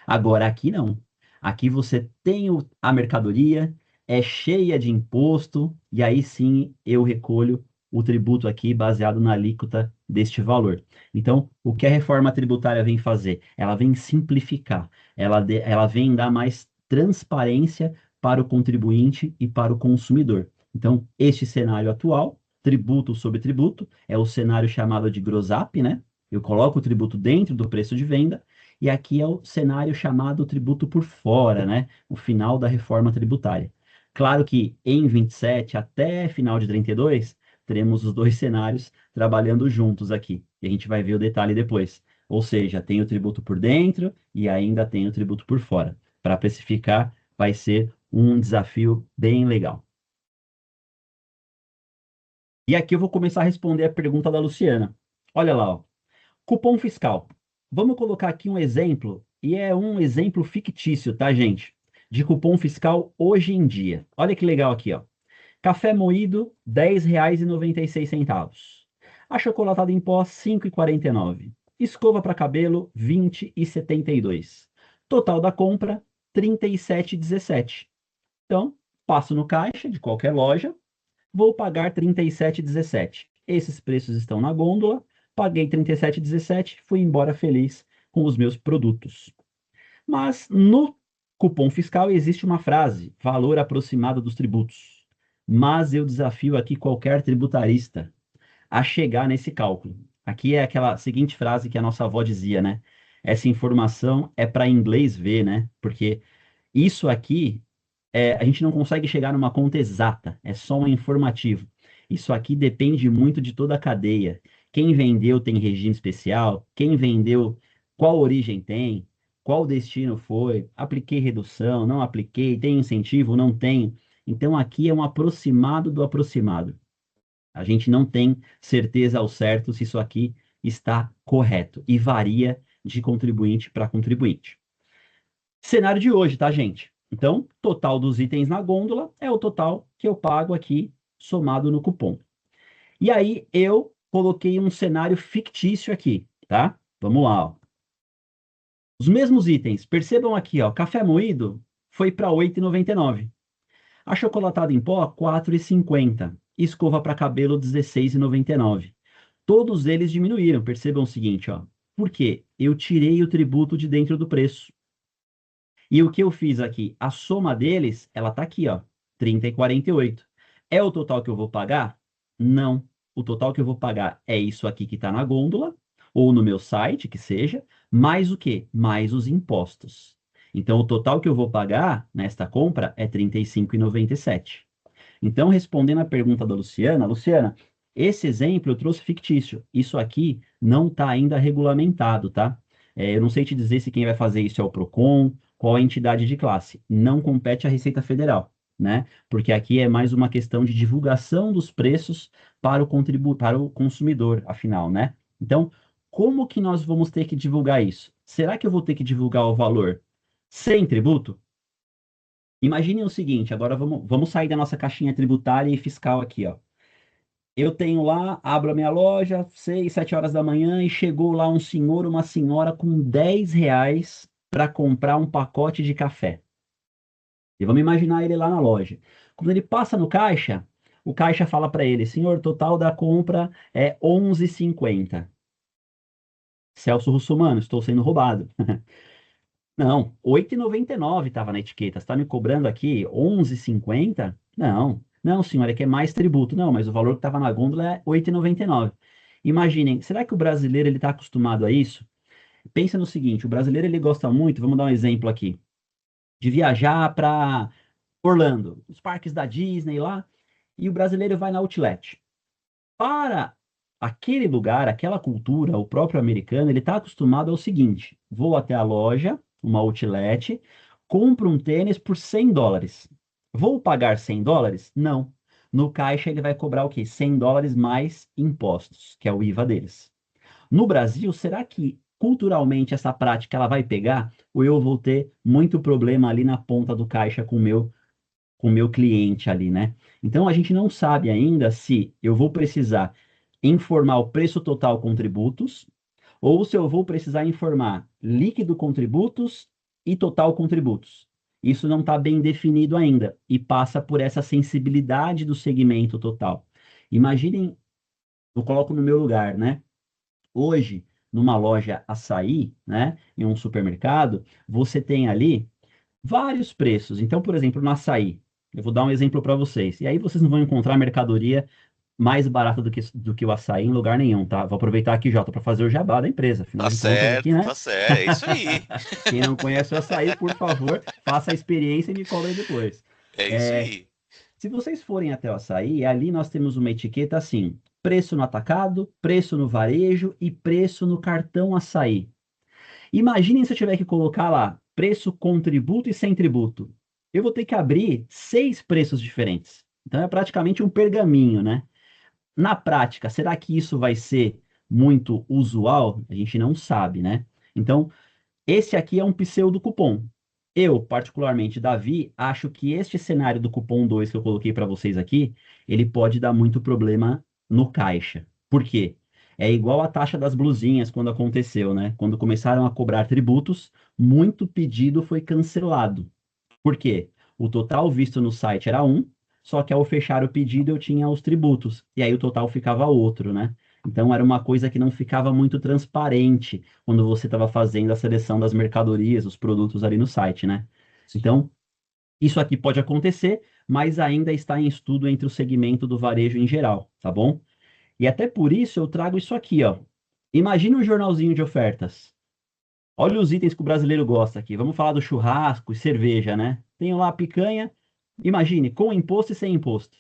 Agora, aqui não. Aqui você tem a mercadoria, é cheia de imposto, e aí sim eu recolho o tributo aqui baseado na alíquota deste valor. Então, o que a reforma tributária vem fazer? Ela vem simplificar, ela vem dar mais transparência para o contribuinte e para o consumidor. Então, este cenário atual, tributo sobre tributo, é o cenário chamado de gross up, né? Eu coloco o tributo dentro do preço de venda, e aqui é o cenário chamado tributo por fora, né? O final da reforma tributária. Claro que em 27 até final de 32, teremos os dois cenários trabalhando juntos aqui. E a gente vai ver o detalhe depois. Ou seja, tem o tributo por dentro e ainda tem o tributo por fora. Para precificar, vai ser um desafio bem legal. E aqui eu vou começar a responder a pergunta da Luciana. Olha lá, ó. Cupom fiscal. Vamos colocar aqui um exemplo, e é um exemplo fictício, tá, gente? De cupom fiscal hoje em dia. Olha que legal aqui, ó. Café moído, R$ 10,96. Achocolatado em pó, R$ 5,49. Escova para cabelo, R$ 20,72. Total da compra, R$ 37,17. Então, passo no caixa de qualquer loja, vou pagar R$ 37,17. Esses preços estão na gôndola, paguei R$ 37,17, fui embora feliz com os meus produtos. Mas no cupom fiscal existe uma frase, valor aproximado dos tributos. Mas eu desafio aqui qualquer tributarista a chegar nesse cálculo. Aqui é aquela seguinte frase que a nossa avó dizia, né? Essa informação é para inglês ver, né? Porque isso aqui, a gente não consegue chegar numa conta exata, é só um informativo. Isso aqui depende muito de toda a cadeia. Quem vendeu tem regime especial, quem vendeu, qual origem tem, qual destino foi, apliquei redução, não apliquei, tem incentivo, não tem. Então aqui é um aproximado do aproximado. A gente não tem certeza ao certo se isso aqui está correto e varia de contribuinte para contribuinte. Cenário de hoje, tá, gente? Então, total dos itens na gôndola é o total que eu pago aqui somado no cupom. E aí eu coloquei um cenário fictício aqui, tá? Vamos lá, ó. Os mesmos itens, percebam aqui, ó, café moído foi para R$ 8,99. Achocolatado em pó, R$ 4,50. Escova para cabelo, R$ 16,99. Todos eles diminuíram, percebam o seguinte, ó. Por quê? Eu tirei o tributo de dentro do preço. E o que eu fiz aqui? A soma deles, ela tá aqui, ó, 30,48. É o total que eu vou pagar? Não. O total que eu vou pagar é isso aqui que está na gôndola, ou no meu site, que seja, mais o quê? Mais os impostos. Então, o total que eu vou pagar nesta compra é R$ 35,97. Então, respondendo a pergunta da Luciana, Luciana, esse exemplo eu trouxe fictício. Isso aqui não está ainda regulamentado, tá? Eu não sei te dizer se quem vai fazer isso é o Procon, qual a entidade de classe. Não compete à Receita Federal, né? Porque aqui é mais uma questão de divulgação dos preços para o consumidor, afinal, né? Então, como que nós vamos ter que divulgar isso? Será que eu vou ter que divulgar o valor sem tributo? Imaginem o seguinte, agora vamos sair da nossa caixinha tributária e fiscal aqui, ó. Eu tenho lá, abro a minha loja, 6, 7 horas da manhã, e chegou lá um senhor, uma senhora com R$ 10 para comprar um pacote de café. E vamos imaginar ele lá na loja. Quando ele passa no caixa, o caixa fala para ele, senhor, total da compra é R$ 11,50. Celso Russomano, estou sendo roubado. Não, R$ 8,99 estava na etiqueta. Você está me cobrando aqui R$ 11,50? Não, não, senhora, é que é mais tributo. Não, mas o valor que estava na gôndola é R$ 8,99. Imaginem, será que o brasileiro ele está acostumado a isso? Pensa no seguinte, o brasileiro ele gosta muito, vamos dar um exemplo aqui, de viajar para Orlando, os parques da Disney lá, e o brasileiro vai na Outlet. Para aquele lugar, aquela cultura, o próprio americano, ele está acostumado ao seguinte: vou até a loja, uma outlet, compro um tênis por $100. Vou pagar $100? Não. No caixa ele vai cobrar o quê? $100 mais impostos, que é o IVA deles. No Brasil, será que culturalmente essa prática ela vai pegar? Ou eu vou ter muito problema ali na ponta do caixa com o meu com o meu cliente ali, né? Então, a gente não sabe ainda se eu vou precisar informar o preço total com tributos ou se eu vou precisar informar líquido com tributos e total com tributos. Isso não está bem definido ainda e passa por essa sensibilidade do segmento total. Imaginem, eu coloco no meu lugar, né? Hoje, numa loja açaí, né, em um supermercado, você tem ali vários preços. Então, por exemplo, no açaí, eu vou dar um exemplo para vocês. E aí vocês não vão encontrar mercadoria mais barata do que o açaí em lugar nenhum, tá? Vou aproveitar aqui, Jota, para fazer o jabá da empresa. Afinal de contas, aqui, né? Tá certo, é isso aí. Quem não conhece o açaí, por favor, faça a experiência e me cobre depois. É isso aí. Se vocês forem até o açaí, ali nós temos uma etiqueta assim: preço no atacado, preço no varejo e preço no cartão açaí. Imaginem se eu tiver que colocar lá preço com tributo e sem tributo. Eu vou ter que abrir 6 preços diferentes. Então é praticamente um pergaminho, né? Na prática, será que isso vai ser muito usual? A gente não sabe, né? Então, esse aqui é um pseudo cupom. Eu, particularmente, Davi, acho que este cenário do cupom 2 que eu coloquei para vocês aqui, ele pode dar muito problema no caixa. Por quê? É igual a taxa das blusinhas quando aconteceu, né? Quando começaram a cobrar tributos, muito pedido foi cancelado. Por quê? O total visto no site era um, só que ao fechar o pedido eu tinha os tributos, e aí o total ficava outro, né? Então era uma coisa que não ficava muito transparente quando você estava fazendo a seleção das mercadorias, os produtos ali no site, né? Então, isso aqui pode acontecer, mas ainda está em estudo entre o segmento do varejo em geral, tá bom? E até por isso eu trago isso aqui, ó. Imagine um jornalzinho de ofertas. Olha os itens que o brasileiro gosta aqui. Vamos falar do churrasco e cerveja, né? Tenho lá a picanha. Imagine, com imposto e sem imposto.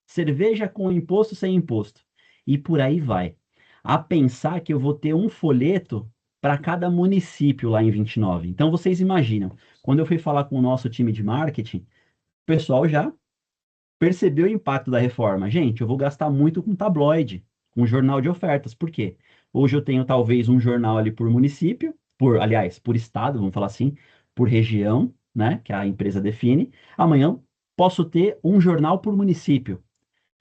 Cerveja com imposto e sem imposto. E por aí vai. A pensar que eu vou ter um folheto para cada município lá em 29. Então vocês imaginam, quando eu fui falar com o nosso time de marketing, o pessoal já percebeu o impacto da reforma. Gente, eu vou gastar muito com tabloide, com jornal de ofertas. Por quê? Hoje eu tenho talvez um jornal ali por município, aliás, por estado, vamos falar assim, por região, né, que a empresa define. Amanhã posso ter um jornal por município.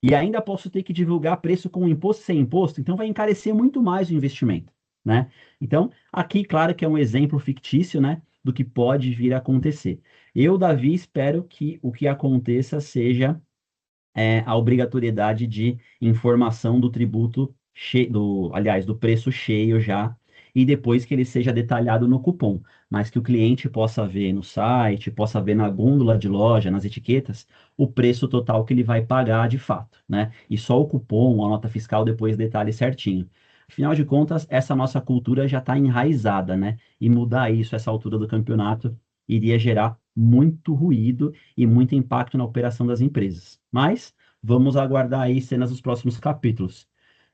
E ainda posso ter que divulgar preço com imposto e sem imposto, então vai encarecer muito mais o investimento, né? Então, aqui, claro que é um exemplo fictício, né, do que pode vir a acontecer. Eu, Davi, espero que o que aconteça seja a obrigatoriedade de informação do tributo, aliás, do preço cheio já, e depois que ele seja detalhado no cupom, mas que o cliente possa ver no site, possa ver na gôndola de loja, nas etiquetas, o preço total que ele vai pagar de fato, né? E só o cupom, a nota fiscal depois detalhe certinho. Afinal de contas, essa nossa cultura já está enraizada, né? E mudar isso, essa altura do campeonato, iria gerar muito ruído e muito impacto na operação das empresas. Mas vamos aguardar aí cenas dos próximos capítulos.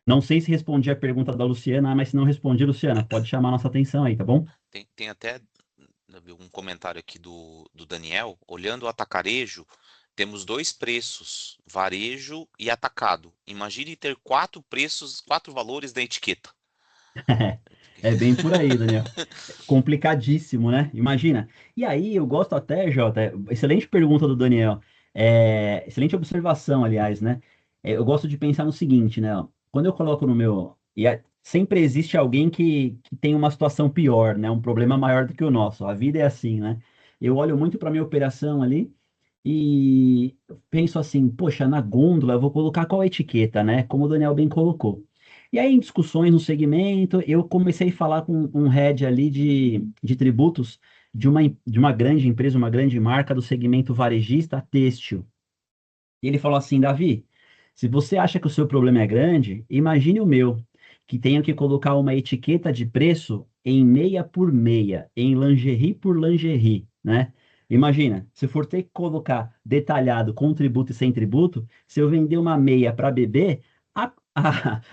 Não sei se respondi a pergunta da Luciana, mas se não respondi, Luciana, pode chamar nossa atenção aí, tá bom? Tem até um comentário aqui do Daniel. Olhando o atacarejo, temos 2 preços, varejo e atacado. Imagine ter 4 preços, 4 valores da etiqueta. É bem por aí, Daniel. Complicadíssimo, né? Imagina. E aí, eu gosto até, Jota, excelente pergunta do Daniel. Excelente observação, aliás, né? Eu gosto de pensar no seguinte, né? Quando eu coloco no meu. Sempre existe alguém que tem uma situação pior, né? Um problema maior do que o nosso. A vida é assim, né? Eu olho muito para minha operação ali e penso assim, poxa, na gôndola eu vou colocar qual etiqueta, né? Como o Daniel bem colocou. E aí, em discussões no segmento, eu comecei a falar com um head ali de tributos de uma grande empresa, uma grande marca do segmento varejista têxtil. E ele falou assim, Davi, se você acha que o seu problema é grande, imagine o meu, que tenho que colocar uma etiqueta de preço em meia por meia, em lingerie por lingerie, né? Imagina, se for ter que colocar detalhado com tributo e sem tributo, se eu vender uma meia para bebê,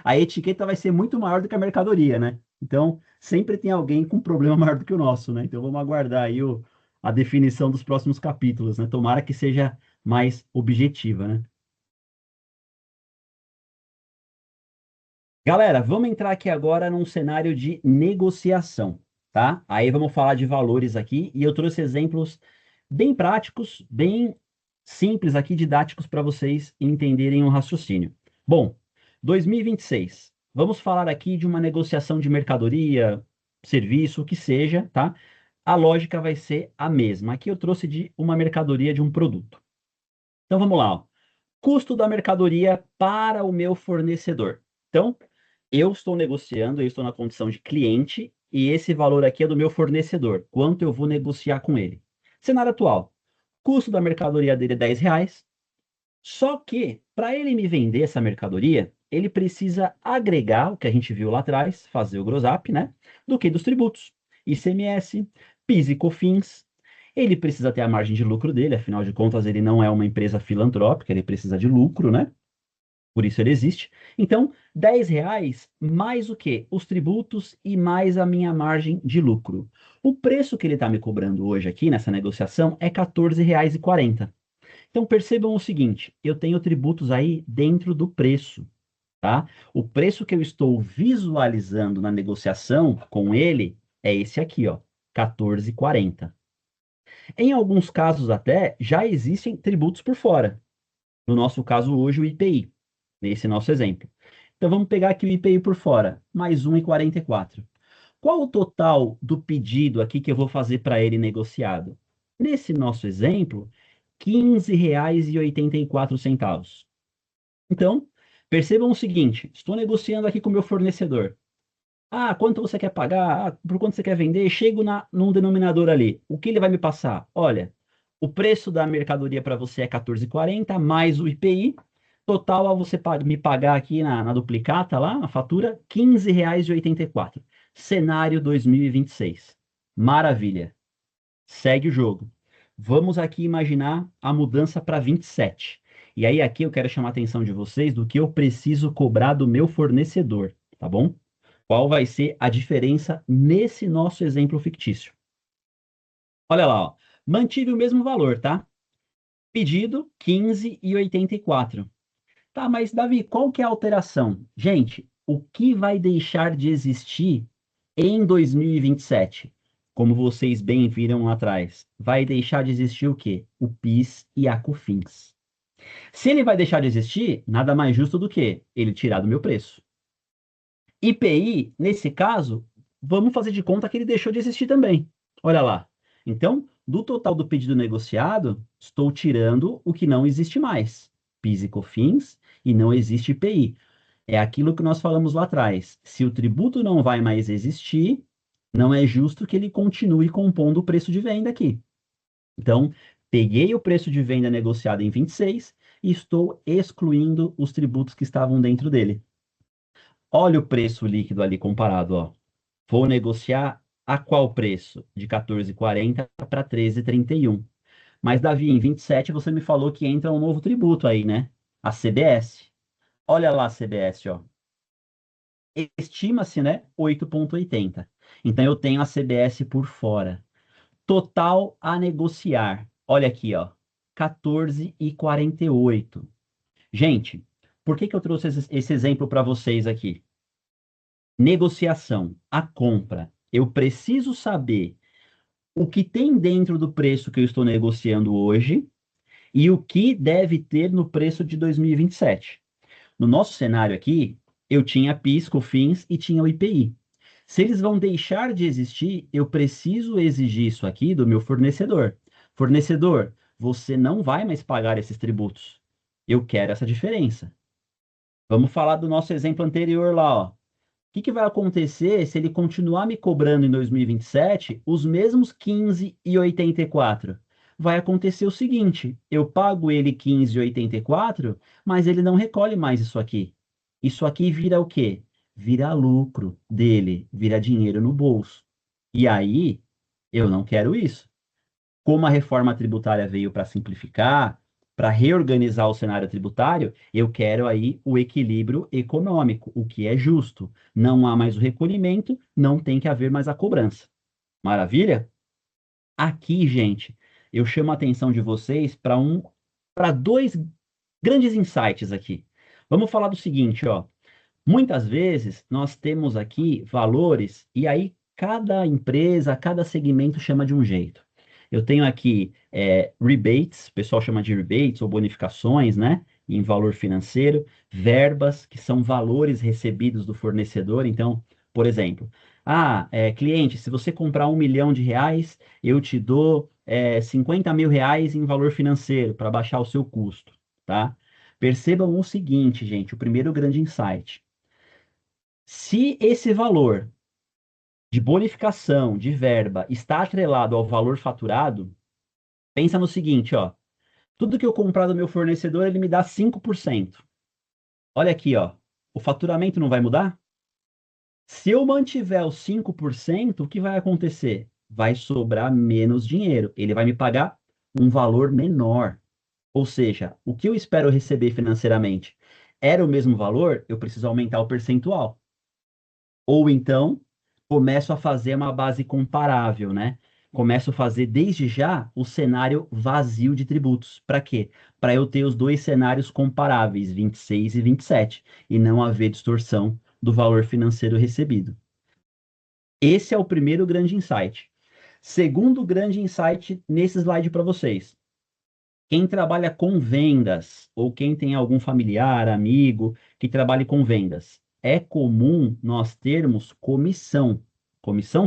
a etiqueta vai ser muito maior do que a mercadoria, né? Então, sempre tem alguém com problema maior do que o nosso, né? Então, vamos aguardar aí a definição dos próximos capítulos, né? Tomara que seja mais objetiva, né? Galera, vamos entrar aqui agora num cenário de negociação, tá? Aí vamos falar de valores aqui e eu trouxe exemplos bem práticos, bem simples aqui, didáticos para vocês entenderem o raciocínio. Bom, 2026. Vamos falar aqui de uma negociação de mercadoria, serviço, o que seja, tá? A lógica vai ser a mesma. Aqui eu trouxe de uma mercadoria de um produto. Então vamos lá, ó. Custo da mercadoria para o meu fornecedor. Então, eu estou negociando, eu estou na condição de cliente e esse valor aqui é do meu fornecedor. Quanto eu vou negociar com ele? Cenário atual. Custo da mercadoria dele é R$10. Só que, para ele me vender essa mercadoria, ele precisa agregar o que a gente viu lá atrás, fazer o gross up, né? Do que dos tributos. ICMS, PIS e COFINS. Ele precisa ter a margem de lucro dele, afinal de contas, ele não é uma empresa filantrópica, ele precisa de lucro, né? Por isso ele existe. Então, R$10 mais o quê? Os tributos e mais a minha margem de lucro. O preço que ele está me cobrando hoje aqui nessa negociação é R$14,40. Então percebam o seguinte, eu tenho tributos aí dentro do preço, tá? O preço que eu estou visualizando na negociação com ele é esse aqui, ó, R$14,40. Em alguns casos até já existem tributos por fora. No nosso caso hoje o IPI, nesse nosso exemplo. Então vamos pegar aqui o IPI por fora, mais 1,44. Qual o total do pedido aqui que eu vou fazer para ele negociado? Nesse nosso exemplo, R$15,84. Então, percebam o seguinte, estou negociando aqui com o meu fornecedor. Ah, quanto você quer pagar? Ah, por quanto você quer vender? Chego num denominador ali. O que ele vai me passar? Olha, o preço da mercadoria para você é R$14,40 mais o IPI. Total a você me pagar aqui na duplicata lá, na fatura, R$15,84. Cenário 2026. Maravilha. Segue o jogo. Vamos aqui imaginar a mudança para 27. E aí aqui eu quero chamar a atenção de vocês do que eu preciso cobrar do meu fornecedor, tá bom? Qual vai ser a diferença nesse nosso exemplo fictício? Olha lá, ó. Mantive o mesmo valor, tá? Pedido R$15,84. Tá, mas Davi, qual que é a alteração? Gente, o que vai deixar de existir em 2027? Como vocês bem viram lá atrás, vai deixar de existir o quê? O PIS e a COFINS. Se ele vai deixar de existir, nada mais justo do que ele tirar do meu preço. IPI, nesse caso, vamos fazer de conta que ele deixou de existir também. Olha lá. Então, do total do pedido negociado, estou tirando o que não existe mais. PIS e COFINS, e não existe IPI. É aquilo que nós falamos lá atrás. Se o tributo não vai mais existir, não é justo que ele continue compondo o preço de venda aqui. Então, peguei o preço de venda negociado em 26 e estou excluindo os tributos que estavam dentro dele. Olha o preço líquido ali comparado, ó. Vou negociar a qual preço? De 14,40 para 13,31. Mas, Davi, em 27 você me falou que entra um novo tributo aí, né? A CBS. Olha lá a CBS, ó. Estima-se, né, 8,80. Então eu tenho a CBS por fora. Total a negociar. Olha aqui, ó. 14,48. Gente, por que eu trouxe esse exemplo para vocês aqui? Negociação, a compra. Eu preciso saber o que tem dentro do preço que eu estou negociando hoje e o que deve ter no preço de 2027. No nosso cenário aqui, eu tinha PIS, COFINS e tinha o IPI. Se eles vão deixar de existir, eu preciso exigir isso aqui do meu fornecedor. Fornecedor, você não vai mais pagar esses tributos. Eu quero essa diferença. Vamos falar do nosso exemplo anterior lá, ó. O que vai acontecer se ele continuar me cobrando em 2027 os mesmos 15,84? Vai acontecer o seguinte, eu pago ele 15,84, mas ele não recolhe mais isso aqui. Isso aqui vira o quê? Vira lucro dele, vira dinheiro no bolso. E aí, eu não quero isso. Como a reforma tributária veio para simplificar, para reorganizar o cenário tributário, eu quero aí o equilíbrio econômico, o que é justo. Não há mais o recolhimento, não tem que haver mais a cobrança. Maravilha? Aqui, gente, eu chamo a atenção de vocês para dois grandes insights aqui. Vamos falar do seguinte, ó. Muitas vezes nós temos aqui valores e aí cada empresa, cada segmento chama de um jeito. Eu tenho aqui rebates, o pessoal chama de rebates ou bonificações, né? Em valor financeiro, verbas, que são valores recebidos do fornecedor. Então, por exemplo, cliente, se você comprar R$ 1 milhão, eu te dou 50 mil reais em valor financeiro para baixar o seu custo, tá? Percebam o seguinte, gente, o primeiro grande insight. Se esse valor de bonificação, de verba, está atrelado ao valor faturado, pensa no seguinte, ó. Tudo que eu comprar do meu fornecedor, ele me dá 5%. Olha aqui, ó. O faturamento não vai mudar? Se eu mantiver os 5%, o que vai acontecer? Vai sobrar menos dinheiro. Ele vai me pagar um valor menor. Ou seja, o que eu espero receber financeiramente era o mesmo valor, eu preciso aumentar o percentual. Ou então, começo a fazer uma base comparável, né? Começo a fazer desde já o cenário vazio de tributos. Para quê? Para eu ter os dois cenários comparáveis, 26 e 27, e não haver distorção do valor financeiro recebido. Esse é o primeiro grande insight. Segundo grande insight nesse slide para vocês. Quem trabalha com vendas, ou quem tem algum familiar, amigo, que trabalhe com vendas, é comum nós termos comissão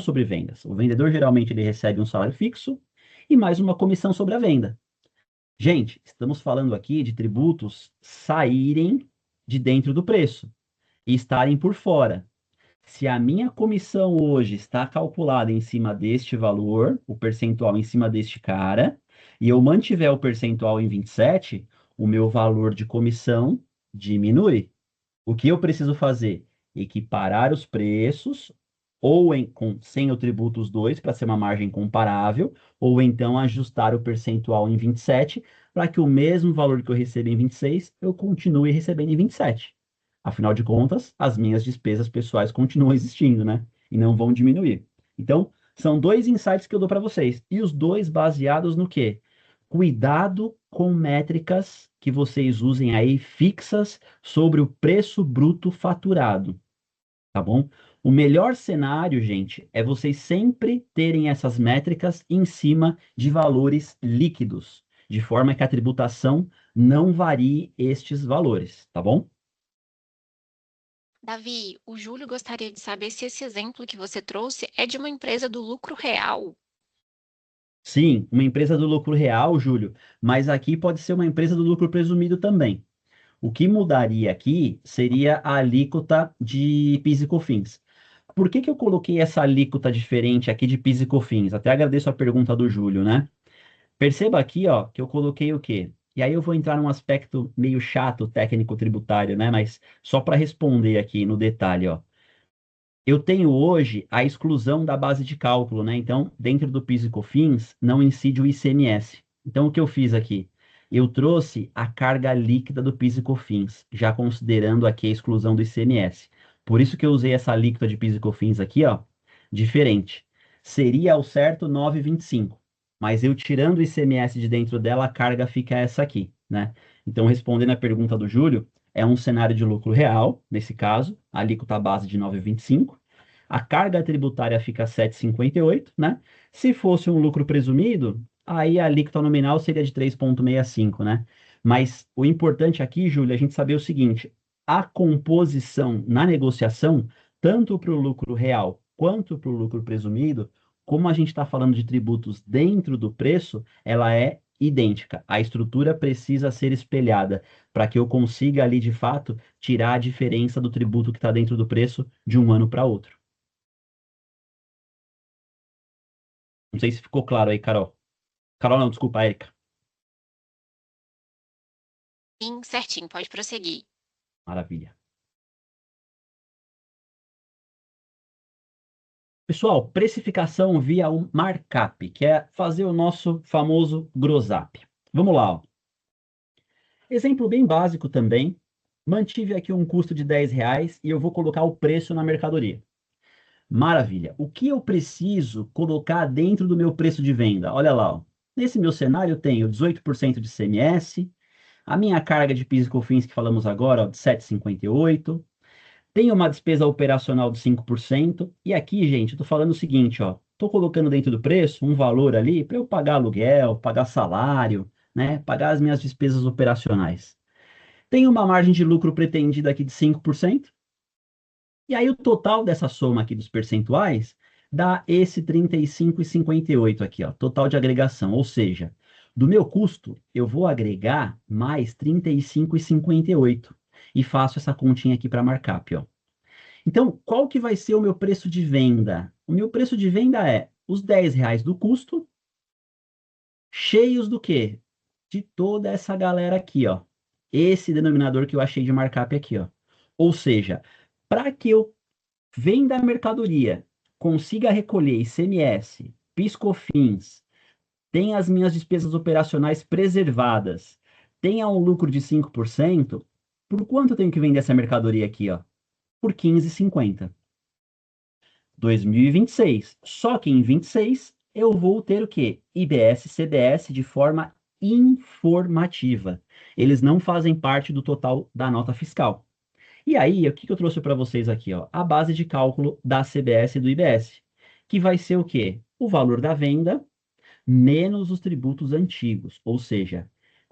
sobre vendas. O vendedor geralmente ele recebe um salário fixo e mais uma comissão sobre a venda. Gente, estamos falando aqui de tributos saírem de dentro do preço e estarem por fora. Se a minha comissão hoje está calculada em cima deste valor, o percentual em cima deste cara, e eu mantiver o percentual em 27, o meu valor de comissão diminui. O que eu preciso fazer? Equiparar os preços, ou sem o tributo os dois, para ser uma margem comparável, ou então ajustar o percentual em 27, para que o mesmo valor que eu recebo em 26, eu continue recebendo em 27. Afinal de contas, as minhas despesas pessoais continuam existindo, né? E não vão diminuir. Então, são dois insights que eu dou para vocês. E os dois baseados no quê? Cuidado com métricas que vocês usem aí fixas sobre o preço bruto faturado, tá bom? O melhor cenário, gente, é vocês sempre terem essas métricas em cima de valores líquidos, de forma que a tributação não varie estes valores, tá bom? Davi, o Júlio gostaria de saber se esse exemplo que você trouxe é de uma empresa do lucro real. Sim, uma empresa do lucro real, Júlio, mas aqui pode ser uma empresa do lucro presumido também. O que mudaria aqui seria a alíquota de PIS e COFINS. Por que que eu coloquei essa alíquota diferente aqui de PIS e COFINS? Até agradeço a pergunta do Júlio, né? Perceba aqui, ó, que eu coloquei o quê? E aí eu vou entrar num aspecto meio chato, técnico tributário, né? Mas só para responder aqui no detalhe, ó. Eu tenho hoje a exclusão da base de cálculo, né? Então, dentro do PIS e COFINS, não incide o ICMS. Então, o que eu fiz aqui? Eu trouxe a carga líquida do PIS e COFINS, já considerando aqui a exclusão do ICMS. Por isso que eu usei essa alíquota de PIS e COFINS aqui, ó, diferente. Seria ao certo 9,25, mas eu tirando o ICMS de dentro dela, a carga fica essa aqui, né? Então, respondendo a pergunta do Júlio, é um cenário de lucro real, nesse caso, a alíquota base de 9,25. A carga tributária fica 7,58, né? Se fosse um lucro presumido, aí a alíquota nominal seria de 3,65, né? Mas o importante aqui, Júlia, é a gente saber o seguinte: a composição na negociação, tanto para o lucro real quanto para o lucro presumido, como a gente está falando de tributos dentro do preço, ela é idêntica. A estrutura precisa ser espelhada para que eu consiga ali, de fato, tirar a diferença do tributo que está dentro do preço de um ano para outro. Não sei se ficou claro aí, Carol. Carol, não, desculpa, Érica. Sim, certinho, pode prosseguir. Maravilha. Pessoal, precificação via um markup, que é fazer o nosso famoso gross up. Vamos lá, ó. Exemplo bem básico também. Mantive aqui um custo de R$ 10 e eu vou colocar o preço na mercadoria. Maravilha. O que eu preciso colocar dentro do meu preço de venda? Olha lá, ó. Nesse meu cenário eu tenho 18% de CMS, a minha carga de PIS e COFINS que falamos agora, ó, de 7,58. Tenho uma despesa operacional de 5%. E aqui, gente, eu estou falando o seguinte, ó. estou colocando dentro do preço um valor ali para eu pagar aluguel, pagar salário, né? Pagar as minhas despesas operacionais. Tem uma margem de lucro pretendida aqui de 5%. E aí o total dessa soma aqui dos percentuais dá esse 35,58 aqui, ó, total de agregação. Ou seja, do meu custo, eu vou agregar mais 35,58 e faço essa continha aqui para markup, ó. Então, qual que vai ser o meu preço de venda? O meu preço de venda é os R$ 10 do custo, cheios do quê? De toda essa galera aqui, ó. Esse denominador que eu achei de markup aqui, ó. Ou seja, para que eu venda a mercadoria, consiga recolher ICMS, PIS/COFINS, tenha as minhas despesas operacionais preservadas, tenha um lucro de 5%, por quanto eu tenho que vender essa mercadoria aqui, ó? Por 15,50. 2026. Só que em 26 eu vou ter o quê? IBS, CBS de forma informativa. Eles não fazem parte do total da nota fiscal. E aí, o que eu trouxe para vocês aqui, ó? A base de cálculo da CBS e do IBS, que vai ser o quê? O valor da venda menos os tributos antigos. Ou seja,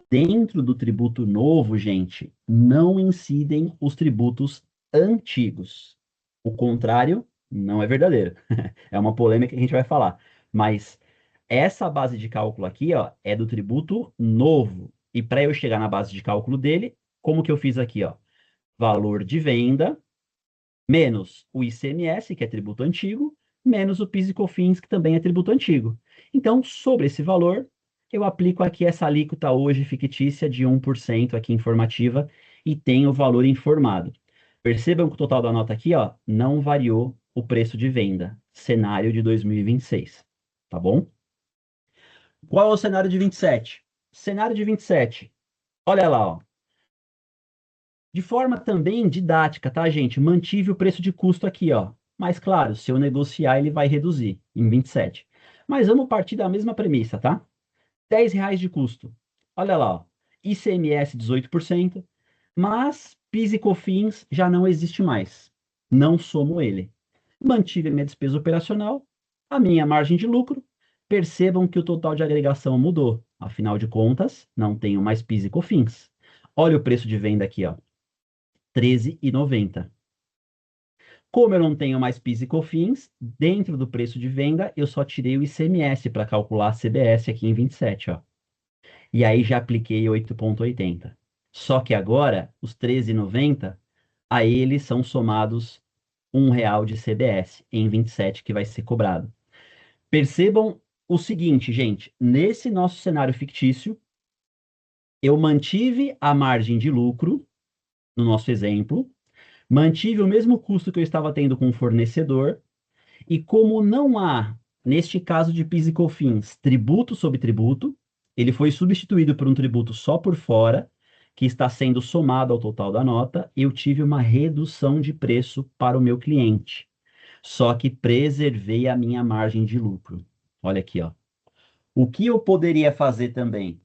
dentro do tributo novo, gente, não incidem os tributos antigos. O contrário não é verdadeiro. É uma polêmica que a gente vai falar. Mas essa base de cálculo aqui, ó, é do tributo novo. E para eu chegar na base de cálculo dele, como que eu fiz aqui, ó? Valor de venda menos o ICMS, que é tributo antigo, menos o PIS e COFINS, que também é tributo antigo. Então, sobre esse valor, eu aplico aqui essa alíquota hoje fictícia de 1% aqui informativa e tenho o valor informado. Percebam que o total da nota aqui, ó, não variou o preço de venda. Cenário de 2026, tá bom? Qual é o cenário de 27? Cenário de 27, olha lá, ó. De forma também didática, tá, gente? Mantive o preço de custo aqui, ó. Mas, claro, se eu negociar, ele vai reduzir em 27. Mas vamos partir da mesma premissa, tá? R$ 10 de custo. Olha lá, ó. ICMS 18%, mas PIS e COFINS já não existe mais. Não somo ele. Mantive a minha despesa operacional, a minha margem de lucro. Percebam que o total de agregação mudou. Afinal de contas, não tenho mais PIS e COFINS. Olha o preço de venda aqui, ó. R$ 13,90. Como eu não tenho mais PIS e COFINS, dentro do preço de venda, eu só tirei o ICMS para calcular a CBS aqui em 27, ó. E aí já apliquei 8,80. Só que agora, os R$ 13,90, a eles são somados R$ 1 de CBS em 27 que vai ser cobrado. Percebam o seguinte, gente, nesse nosso cenário fictício, eu mantive a margem de lucro, no nosso exemplo, mantive o mesmo custo que eu estava tendo com o fornecedor, e como não há, neste caso de PIS e COFINS, tributo sobre tributo, ele foi substituído por um tributo só por fora, que está sendo somado ao total da nota, eu tive uma redução de preço para o meu cliente. Só que preservei a minha margem de lucro. Olha aqui, ó. O que eu poderia fazer também?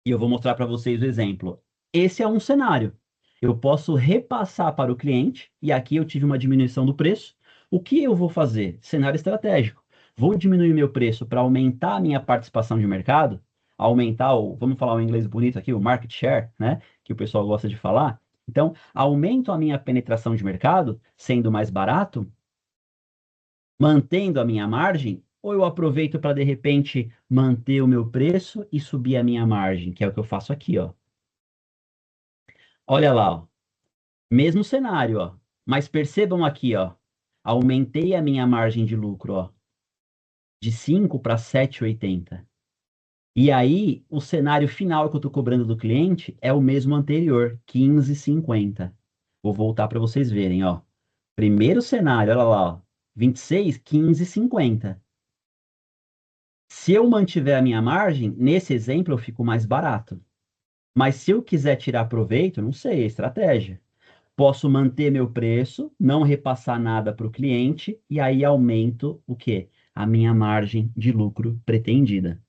E eu vou mostrar para vocês o exemplo. Esse é um cenário. Eu posso repassar para o cliente, e aqui eu tive uma diminuição do preço. O que eu vou fazer? Cenário estratégico. Vou diminuir meu preço para aumentar a minha participação de mercado, aumentar o, vamos falar o inglês bonito aqui, o market share, né? Que o pessoal gosta de falar. Então, aumento a minha penetração de mercado, sendo mais barato, mantendo a minha margem, ou eu aproveito para, de repente, manter o meu preço e subir a minha margem, que é o que eu faço aqui, ó. Olha lá, ó. Mesmo cenário, ó. Mas percebam aqui, ó. Aumentei a minha margem de lucro, ó, de 5 para 7,80. E aí, o cenário final que eu estou cobrando do cliente é o mesmo anterior, 15,50. Vou voltar para vocês verem, ó. Primeiro cenário, olha lá, ó. 26, 15,50. Se eu mantiver a minha margem, nesse exemplo eu fico mais barato. Mas se eu quiser tirar proveito, não sei, é estratégia. Posso manter meu preço, não repassar nada para o cliente e aí aumento o quê? A minha margem de lucro pretendida.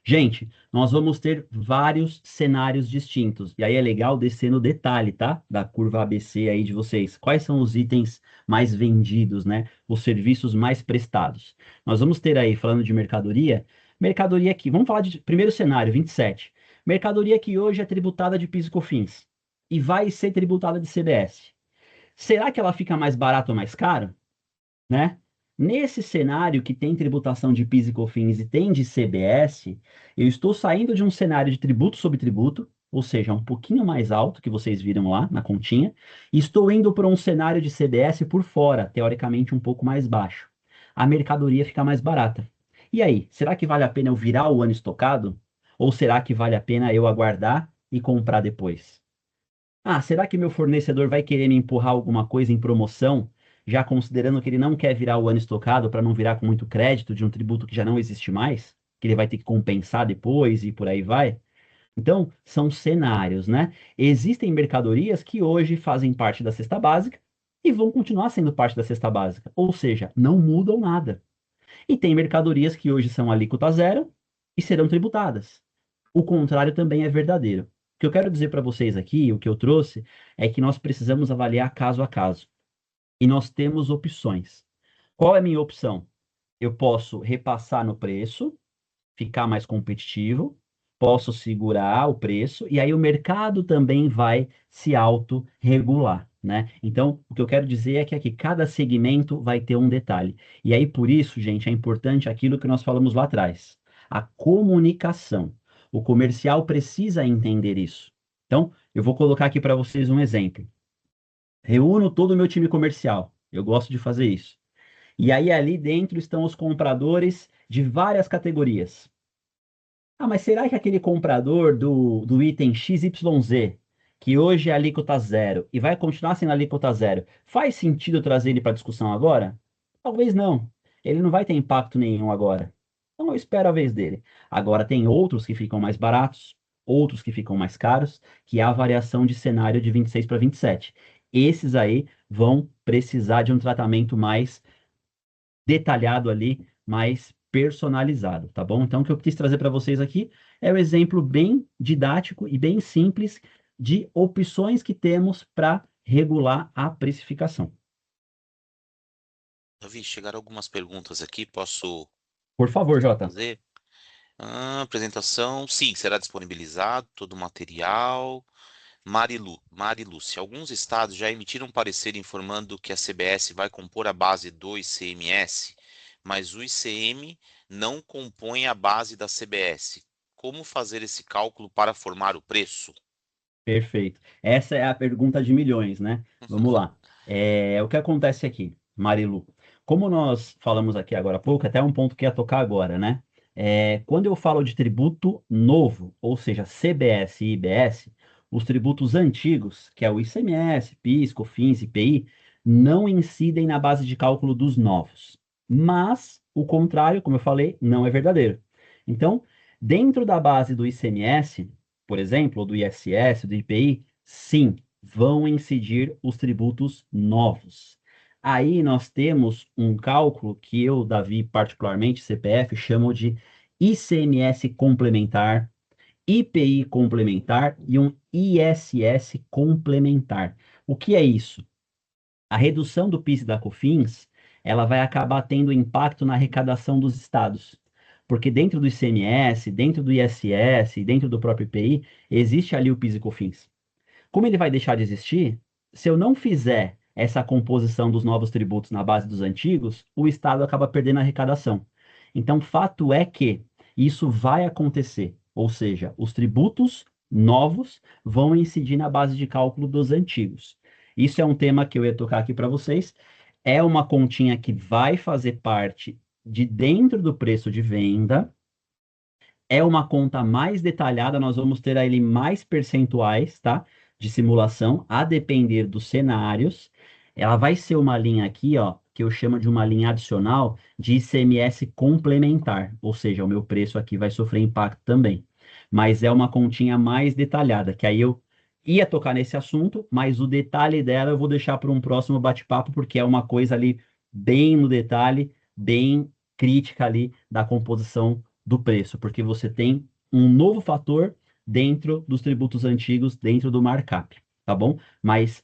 Gente, nós vamos ter vários cenários distintos. E aí é legal descer no detalhe, tá? Da curva ABC aí de vocês. Quais são os itens mais vendidos, né? Os serviços mais prestados. Nós vamos ter aí, falando de mercadoria que, vamos falar de primeiro cenário, 27. Mercadoria que hoje é tributada de PIS e COFINS e vai ser tributada de CBS. Será que ela fica mais barata ou mais cara? Né? Nesse cenário que tem tributação de PIS e COFINS e tem de CBS, eu estou saindo de um cenário de tributo sobre tributo, ou seja, um pouquinho mais alto que vocês viram lá na continha, e estou indo para um cenário de CBS por fora, teoricamente um pouco mais baixo. A mercadoria fica mais barata. E aí, será que vale a pena eu virar o ano estocado? Ou será que vale a pena eu aguardar e comprar depois? Ah, será que meu fornecedor vai querer me empurrar alguma coisa em promoção, já considerando que ele não quer virar o ano estocado para não virar com muito crédito de um tributo que já não existe mais, que ele vai ter que compensar depois e por aí vai? Então, são cenários, né? Existem mercadorias que hoje fazem parte da cesta básica e vão continuar sendo parte da cesta básica, ou seja, não mudam nada. E tem mercadorias que hoje são alíquota zero e serão tributadas. O contrário também é verdadeiro. O que eu quero dizer para vocês aqui, o que eu trouxe, é que nós precisamos avaliar caso a caso. E nós temos opções. Qual é a minha opção? Eu posso repassar no preço, ficar mais competitivo, posso segurar o preço, e aí o mercado também vai se autorregular, né? Então, o que eu quero dizer é que aqui cada segmento vai ter um detalhe. E aí, por isso, gente, é importante aquilo que nós falamos lá atrás, a comunicação. O comercial precisa entender isso. Então, eu vou colocar aqui para vocês um exemplo. Reúno todo o meu time comercial. Eu gosto de fazer isso. E aí ali dentro estão os compradores de várias categorias. Ah, mas será que aquele comprador do item XYZ, que hoje é alíquota zero e vai continuar sendo alíquota zero, faz sentido trazer ele para discussão agora? Talvez não. Ele não vai ter impacto nenhum agora. Então eu espero a vez dele. Agora tem outros que ficam mais baratos, outros que ficam mais caros, que é a variação de cenário de 26 para 27. Esses aí vão precisar de um tratamento mais detalhado ali, mais personalizado, tá bom? Então, o que eu quis trazer para vocês aqui é um exemplo bem didático e bem simples de opções que temos para regular a precificação. Davi, chegaram algumas perguntas aqui, posso Por favor, Jota. fazer? Apresentação, sim, será disponibilizado todo o material. Marilu, se alguns estados já emitiram parecer informando que a CBS vai compor a base do ICMS, mas o ICM não compõe a base da CBS. Como fazer esse cálculo para formar o preço? Perfeito. Essa é a pergunta de milhões, né? Vamos lá. O que acontece aqui, Marilu? Como nós falamos aqui agora há pouco, até um ponto que ia tocar agora, né? Quando eu falo de tributo novo, ou seja, CBS e IBS, os tributos antigos, que é o ICMS, PIS, COFINS, IPI, não incidem na base de cálculo dos novos. Mas o contrário, como eu falei, não é verdadeiro. Então, dentro da base do ICMS, por exemplo, ou do ISS, do IPI, sim, vão incidir os tributos novos. Aí nós temos um cálculo que eu, Davi, particularmente, CPF, chamo de ICMS complementar, IPI complementar e um ISS complementar. O que é isso? A redução do PIS e da COFINS, ela vai acabar tendo impacto na arrecadação dos estados. Porque dentro do ICMS, dentro do ISS, dentro do próprio IPI, existe ali o PIS e COFINS. Como ele vai deixar de existir, se eu não fizer essa composição dos novos tributos na base dos antigos, o estado acaba perdendo a arrecadação. Então, fato é que isso vai acontecer, ou seja, os tributos novos vão incidir na base de cálculo dos antigos. Isso é um tema que eu ia tocar aqui para vocês. É uma continha que vai fazer parte de dentro do preço de venda. É uma conta mais detalhada, nós vamos ter ali mais percentuais, tá? De simulação, a depender dos cenários. Ela vai ser uma linha aqui, ó, que eu chamo de uma linha adicional de ICMS complementar, ou seja, o meu preço aqui vai sofrer impacto também. Mas é uma continha mais detalhada, que aí eu ia tocar nesse assunto, mas o detalhe dela eu vou deixar para um próximo bate-papo, porque é uma coisa ali bem no detalhe, bem crítica ali da composição do preço, porque você tem um novo fator dentro dos tributos antigos, dentro do markup, tá bom? Mas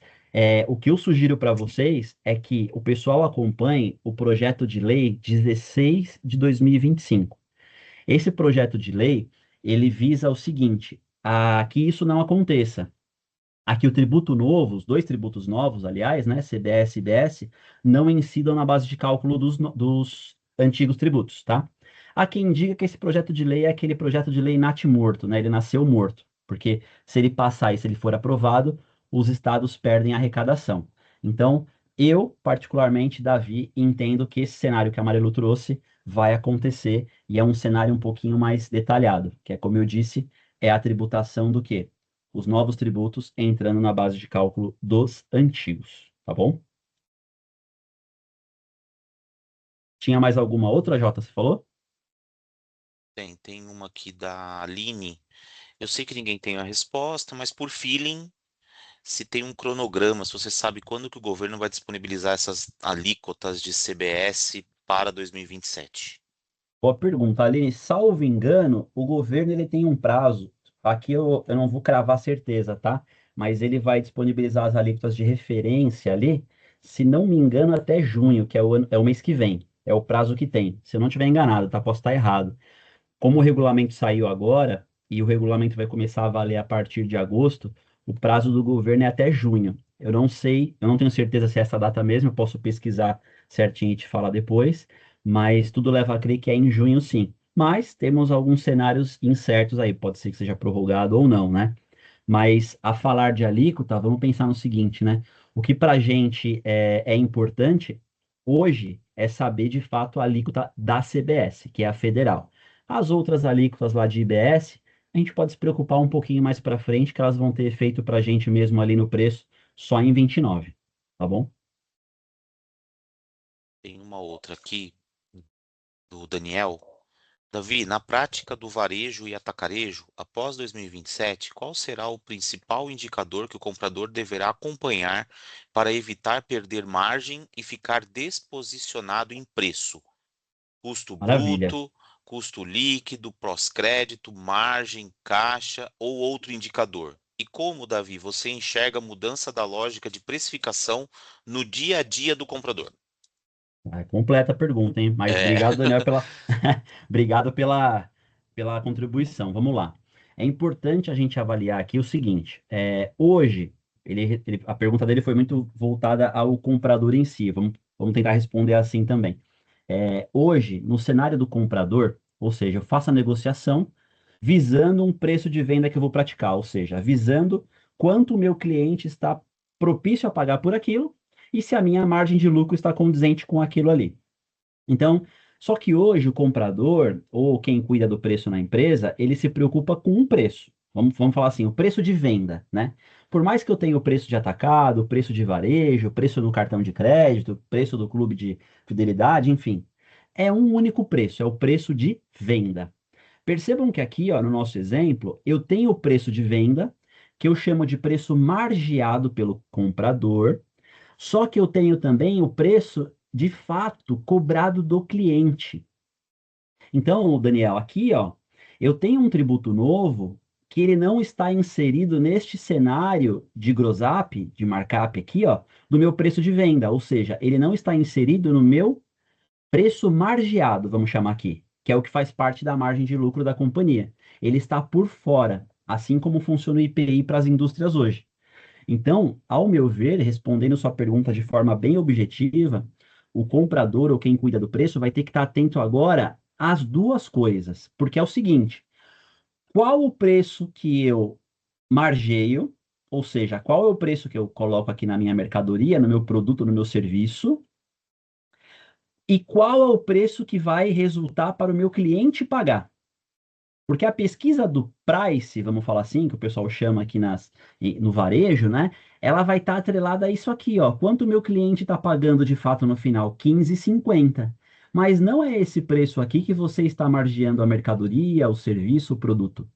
o que eu sugiro para vocês é que o pessoal acompanhe o projeto de lei 16 de 2025. Esse projeto de lei, ele visa o seguinte, que isso não aconteça. Aqui o tributo novo, os dois tributos novos, aliás, né, CBS e IBS, não incidam na base de cálculo dos antigos tributos, tá? Há quem diga que esse projeto de lei é aquele projeto de lei natimorto, né? Ele nasceu morto, porque se ele passar e se ele for aprovado, os estados perdem a arrecadação. Então, eu, particularmente, Davi, entendo que esse cenário que a Marilu trouxe vai acontecer e é um cenário um pouquinho mais detalhado, que é, como eu disse, é a tributação do quê? Os novos tributos entrando na base de cálculo dos antigos, tá bom? Tinha mais alguma outra, Jota, você falou? Tem uma aqui da Aline. Eu sei que ninguém tem a resposta, mas por feeling, se tem um cronograma, se você sabe quando que o governo vai disponibilizar essas alíquotas de CBS para 2027. Boa pergunta, Aline. Salvo engano, o governo ele tem um prazo. Aqui eu não vou cravar certeza, tá? Mas ele vai disponibilizar as alíquotas de referência ali, se não me engano, até junho, que é o mês que vem. É o prazo que tem. Se eu não estiver enganado, tá? Posso estar errado. Como o regulamento saiu agora, e o regulamento vai começar a valer a partir de agosto, o prazo do governo é até junho. Eu não sei, eu não tenho certeza se é essa data mesmo, eu posso pesquisar certinho e te falar depois, mas tudo leva a crer que é em junho, sim. Mas temos alguns cenários incertos aí, pode ser que seja prorrogado ou não, né? Mas a falar de alíquota, vamos pensar no seguinte, né? O que para a gente é importante hoje é saber de fato a alíquota da CBS, que é a federal. As outras alíquotas lá de IBS, a gente pode se preocupar um pouquinho mais para frente, que elas vão ter efeito para a gente mesmo ali no preço só em 29, tá bom? Tem uma outra aqui do Daniel. Davi, na prática do varejo e atacarejo, após 2027, qual será o principal indicador que o comprador deverá acompanhar para evitar perder margem e ficar desposicionado em preço? Custo Maravilha. bruto, custo líquido, pós-crédito, margem, caixa ou outro indicador? E como, Davi, você enxerga a mudança da lógica de precificação no dia a dia do comprador? Completa a pergunta, hein? Mas É, obrigado, Daniel, obrigado pela contribuição. Vamos lá. É importante a gente avaliar aqui o seguinte: hoje, a pergunta dele foi muito voltada ao comprador em si. Vamos tentar responder assim também. Hoje, no cenário do comprador, ou seja, eu faço a negociação visando um preço de venda que eu vou praticar, ou seja, visando quanto o meu cliente está propício a pagar por aquilo e se a minha margem de lucro está condizente com aquilo ali. Então, só que hoje o comprador, ou quem cuida do preço na empresa, ele se preocupa com um preço. Vamos falar assim, o preço de venda, né? Por mais que eu tenha o preço de atacado, o preço de varejo, o preço no cartão de crédito, o preço do clube de fidelidade, enfim, é um único preço, é o preço de venda. Percebam que aqui, ó, no nosso exemplo, eu tenho o preço de venda, que eu chamo de preço margeado pelo comprador, só que eu tenho também o preço de fato cobrado do cliente. Então, Daniel, aqui, ó, eu tenho um tributo novo que ele não está inserido neste cenário de gross up, de markup aqui, ó, do meu preço de venda, ou seja, ele não está inserido no meu preço margeado, vamos chamar aqui, que é o que faz parte da margem de lucro da companhia. Ele está por fora, assim como funciona o IPI para as indústrias hoje. Então, ao meu ver, respondendo sua pergunta de forma bem objetiva, o comprador ou quem cuida do preço vai ter que estar atento agora às duas coisas, porque é o seguinte: qual o preço que eu margeio, ou seja, qual é o preço que eu coloco aqui na minha mercadoria, no meu produto, no meu serviço, e qual é o preço que vai resultar para o meu cliente pagar. Porque a pesquisa do price, vamos falar assim, que o pessoal chama aqui no varejo, né? Ela vai estar atrelada a isso aqui, ó. Quanto o meu cliente está pagando de fato no final? 15,50. Mas não é esse preço aqui que você está margeando a mercadoria, o serviço, o produto.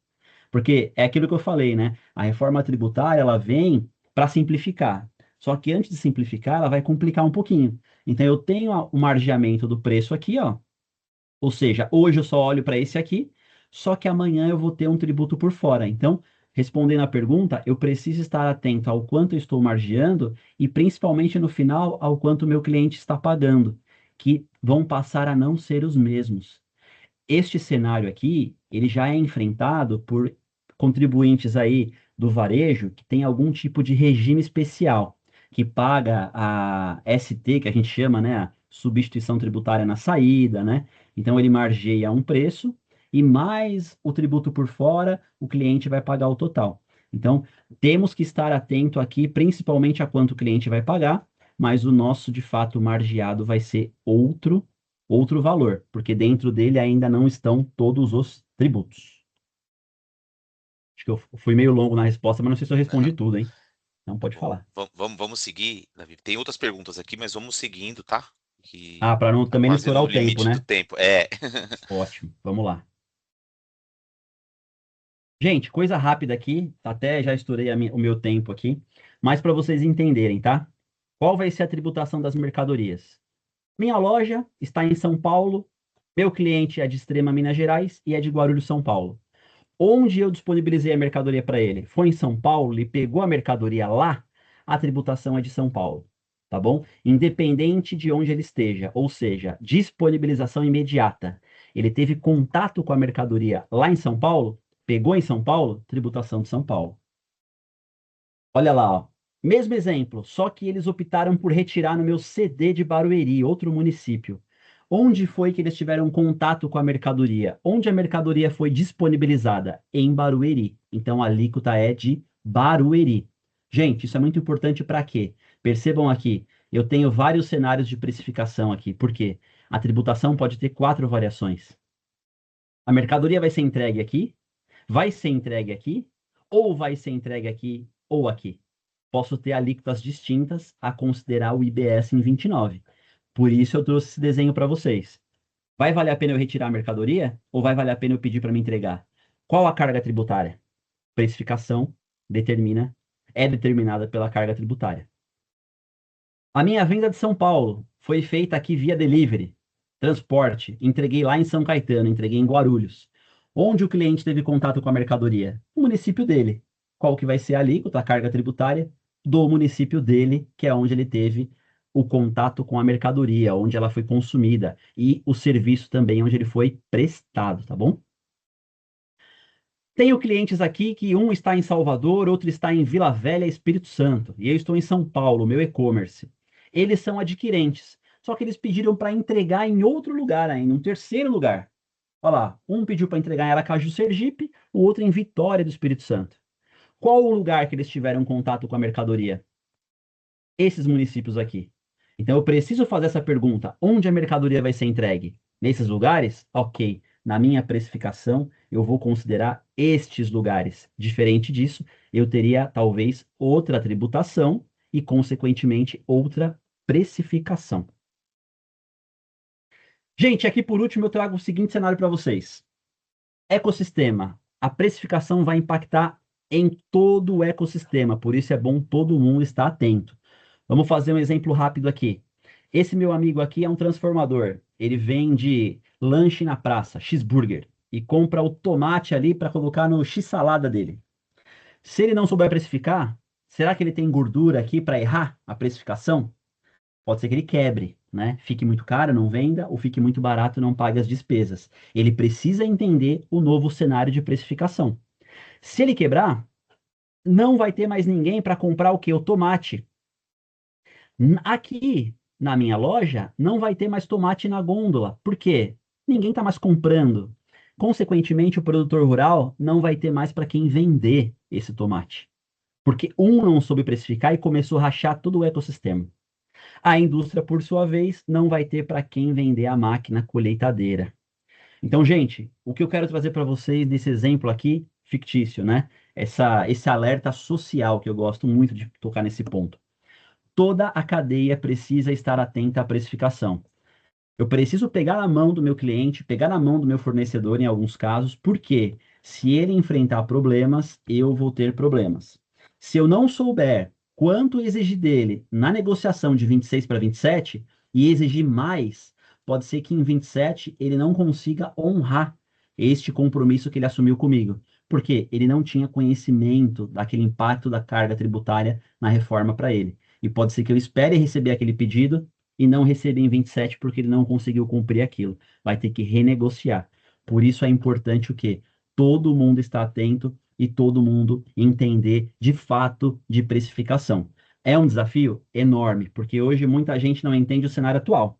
Porque é aquilo que eu falei, né? A reforma tributária, ela vem para simplificar. Só que antes de simplificar, ela vai complicar um pouquinho. Então, eu tenho o margeamento do preço aqui, ó. Ou seja, hoje eu só olho para esse aqui, só que amanhã eu vou ter um tributo por fora. Então, respondendo à pergunta, eu preciso estar atento ao quanto eu estou margeando e principalmente no final ao quanto o meu cliente está pagando, que vão passar a não ser os mesmos. Este cenário aqui, ele já é enfrentado por contribuintes aí do varejo que tem algum tipo de regime especial, que paga a ST, que a gente chama, né, a substituição tributária na saída, né? Então ele margeia um preço e mais o tributo por fora, o cliente vai pagar o total. Então, temos que estar atento aqui, principalmente a quanto o cliente vai pagar, mas o nosso, de fato, margeado vai ser outro valor, porque dentro dele ainda não estão todos os tributos. Acho que eu fui meio longo na resposta, mas não sei se eu respondi tudo, hein? Não pode falar. Vamos seguir, Davi. Tem outras perguntas aqui, mas vamos seguindo, tá? Ah, para não, Tá também não quase estourar no o tempo, limite do né? tempo. É. Ótimo, vamos lá. Gente, coisa rápida aqui, até já estourei o meu tempo aqui, mas para vocês entenderem, tá? Qual vai ser a tributação das mercadorias? Minha loja está em São Paulo, meu cliente é de Extrema Minas Gerais e é de Guarulhos, São Paulo. Onde eu disponibilizei a mercadoria para ele? Foi em São Paulo, ele pegou a mercadoria lá, a tributação é de São Paulo, tá bom? Independente de onde ele esteja, ou seja, disponibilização imediata. Ele teve contato com a mercadoria lá em São Paulo, pegou em São Paulo, tributação de São Paulo. Olha lá, ó. Mesmo exemplo, só que eles optaram por retirar no meu CD de Barueri, outro município. Onde foi que eles tiveram contato com a mercadoria? Onde a mercadoria foi disponibilizada? Em Barueri. Então a alíquota é de Barueri. Gente, isso é muito importante para quê? Percebam aqui, eu tenho vários cenários de precificação aqui. Por quê? A tributação pode ter 4 variações. A mercadoria vai ser entregue aqui, vai ser entregue aqui, ou vai ser entregue aqui ou aqui. Posso ter alíquotas distintas a considerar o IBS em 29. Por isso eu trouxe esse desenho para vocês. Vai valer a pena eu retirar a mercadoria ou vai valer a pena eu pedir para me entregar? Qual a carga tributária? Precificação é determinada pela carga tributária. A minha venda de São Paulo foi feita aqui via delivery, transporte, entreguei lá em São Caetano, entreguei em Guarulhos. Onde o cliente teve contato com a mercadoria? O município dele. Qual que vai ser a alíquota, a carga tributária do município dele, que é onde ele teve o contato com a mercadoria, onde ela foi consumida, e o serviço também onde ele foi prestado, tá bom? Tenho clientes aqui que um está em Salvador, outro está em Vila Velha, Espírito Santo, e eu estou em São Paulo, meu e-commerce. Eles são adquirentes, só que eles pediram para entregar em outro lugar ainda, um terceiro lugar. Olha lá, um pediu para entregar em Aracaju, Sergipe, o outro em Vitória do Espírito Santo. Qual o lugar que eles tiveram contato com a mercadoria? Esses municípios aqui. Então eu preciso fazer essa pergunta: onde a mercadoria vai ser entregue? Nesses lugares? Ok. Na minha precificação, eu vou considerar estes lugares. Diferente disso, eu teria talvez outra tributação e, consequentemente, outra precificação. Gente, aqui por último eu trago o seguinte cenário para vocês. Ecossistema. A precificação vai impactar em todo o ecossistema, por isso é bom todo mundo estar atento. Vamos fazer um exemplo rápido aqui. Esse meu amigo aqui é um transformador. Ele vende lanche na praça, cheeseburger, e compra o tomate ali para colocar no x-salada dele. Se ele não souber precificar, será que ele tem gordura aqui para errar a precificação? Pode ser que ele quebre, né? Fique muito caro, não venda, ou fique muito barato, não pague as despesas. Ele precisa entender o novo cenário de precificação. Se ele quebrar, não vai ter mais ninguém para comprar o que? O tomate. Aqui na minha loja, não vai ter mais tomate na gôndola. Por quê? Ninguém está mais comprando. Consequentemente, o produtor rural não vai ter mais para quem vender esse tomate. Porque um não soube precificar e começou a rachar todo o ecossistema. A indústria, por sua vez, não vai ter para quem vender a máquina colheitadeira. Então, gente, o que eu quero trazer para vocês nesse exemplo aqui, fictício, né? Esse alerta social que eu gosto muito de tocar nesse ponto. Toda a cadeia precisa estar atenta à precificação. Eu preciso pegar na mão do meu cliente, pegar na mão do meu fornecedor em alguns casos, porque se ele enfrentar problemas, eu vou ter problemas. Se eu não souber quanto exigir dele na negociação de 26 para 27 e exigir mais, pode ser que em 27 ele não consiga honrar este compromisso que ele assumiu comigo. Porque ele não tinha conhecimento daquele impacto da carga tributária na reforma para ele. E pode ser que eu espere receber aquele pedido e não receber em 27 porque ele não conseguiu cumprir aquilo. Vai ter que renegociar. Por isso é importante o quê? Todo mundo estar atento e todo mundo entender de fato de precificação. É um desafio enorme, porque hoje muita gente não entende o cenário atual.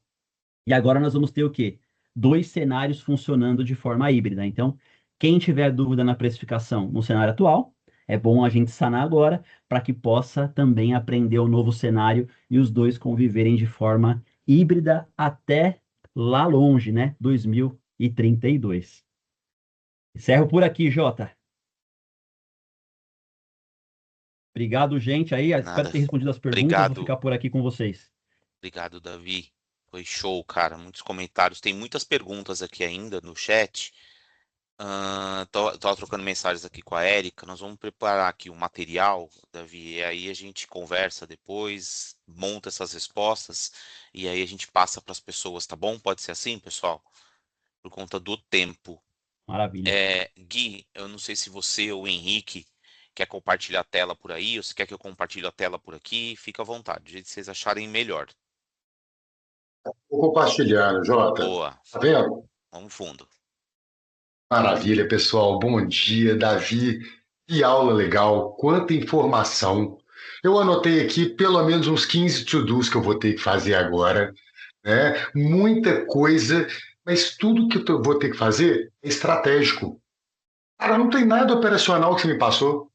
E agora nós vamos ter o quê? Dois cenários funcionando de forma híbrida. Então, quem tiver dúvida na precificação no cenário atual, é bom a gente sanar agora para que possa também aprender o novo cenário e os dois conviverem de forma híbrida até lá longe, né? 2032. Encerro por aqui, Jota. Obrigado, gente, aí. Espero Nada. ter respondido as perguntas. Vou Obrigado. ficar por aqui com vocês. Obrigado, Davi. Foi show, cara. Muitos comentários. Tem muitas perguntas aqui ainda no chat. Tô trocando mensagens aqui com a Érica. Nós vamos preparar aqui um material, Davi, e aí a gente conversa depois, monta essas respostas e aí a gente passa para as pessoas, tá bom? Pode ser assim, pessoal? Por conta do tempo. Maravilha. Gui, eu não sei se você ou o Henrique quer compartilhar a tela por aí, ou se quer que eu compartilhe a tela por aqui, fica à vontade, do jeito que vocês acharem melhor. Vou compartilhando, Jota. Boa, Tá vendo? vamos fundo. Maravilha, pessoal. Bom dia, Davi. Que aula legal, quanta informação. Eu anotei aqui pelo menos uns 15 to-dos que eu vou ter que fazer agora, né? Muita coisa, mas tudo que eu vou ter que fazer é estratégico. Cara, não tem nada operacional que você me passou,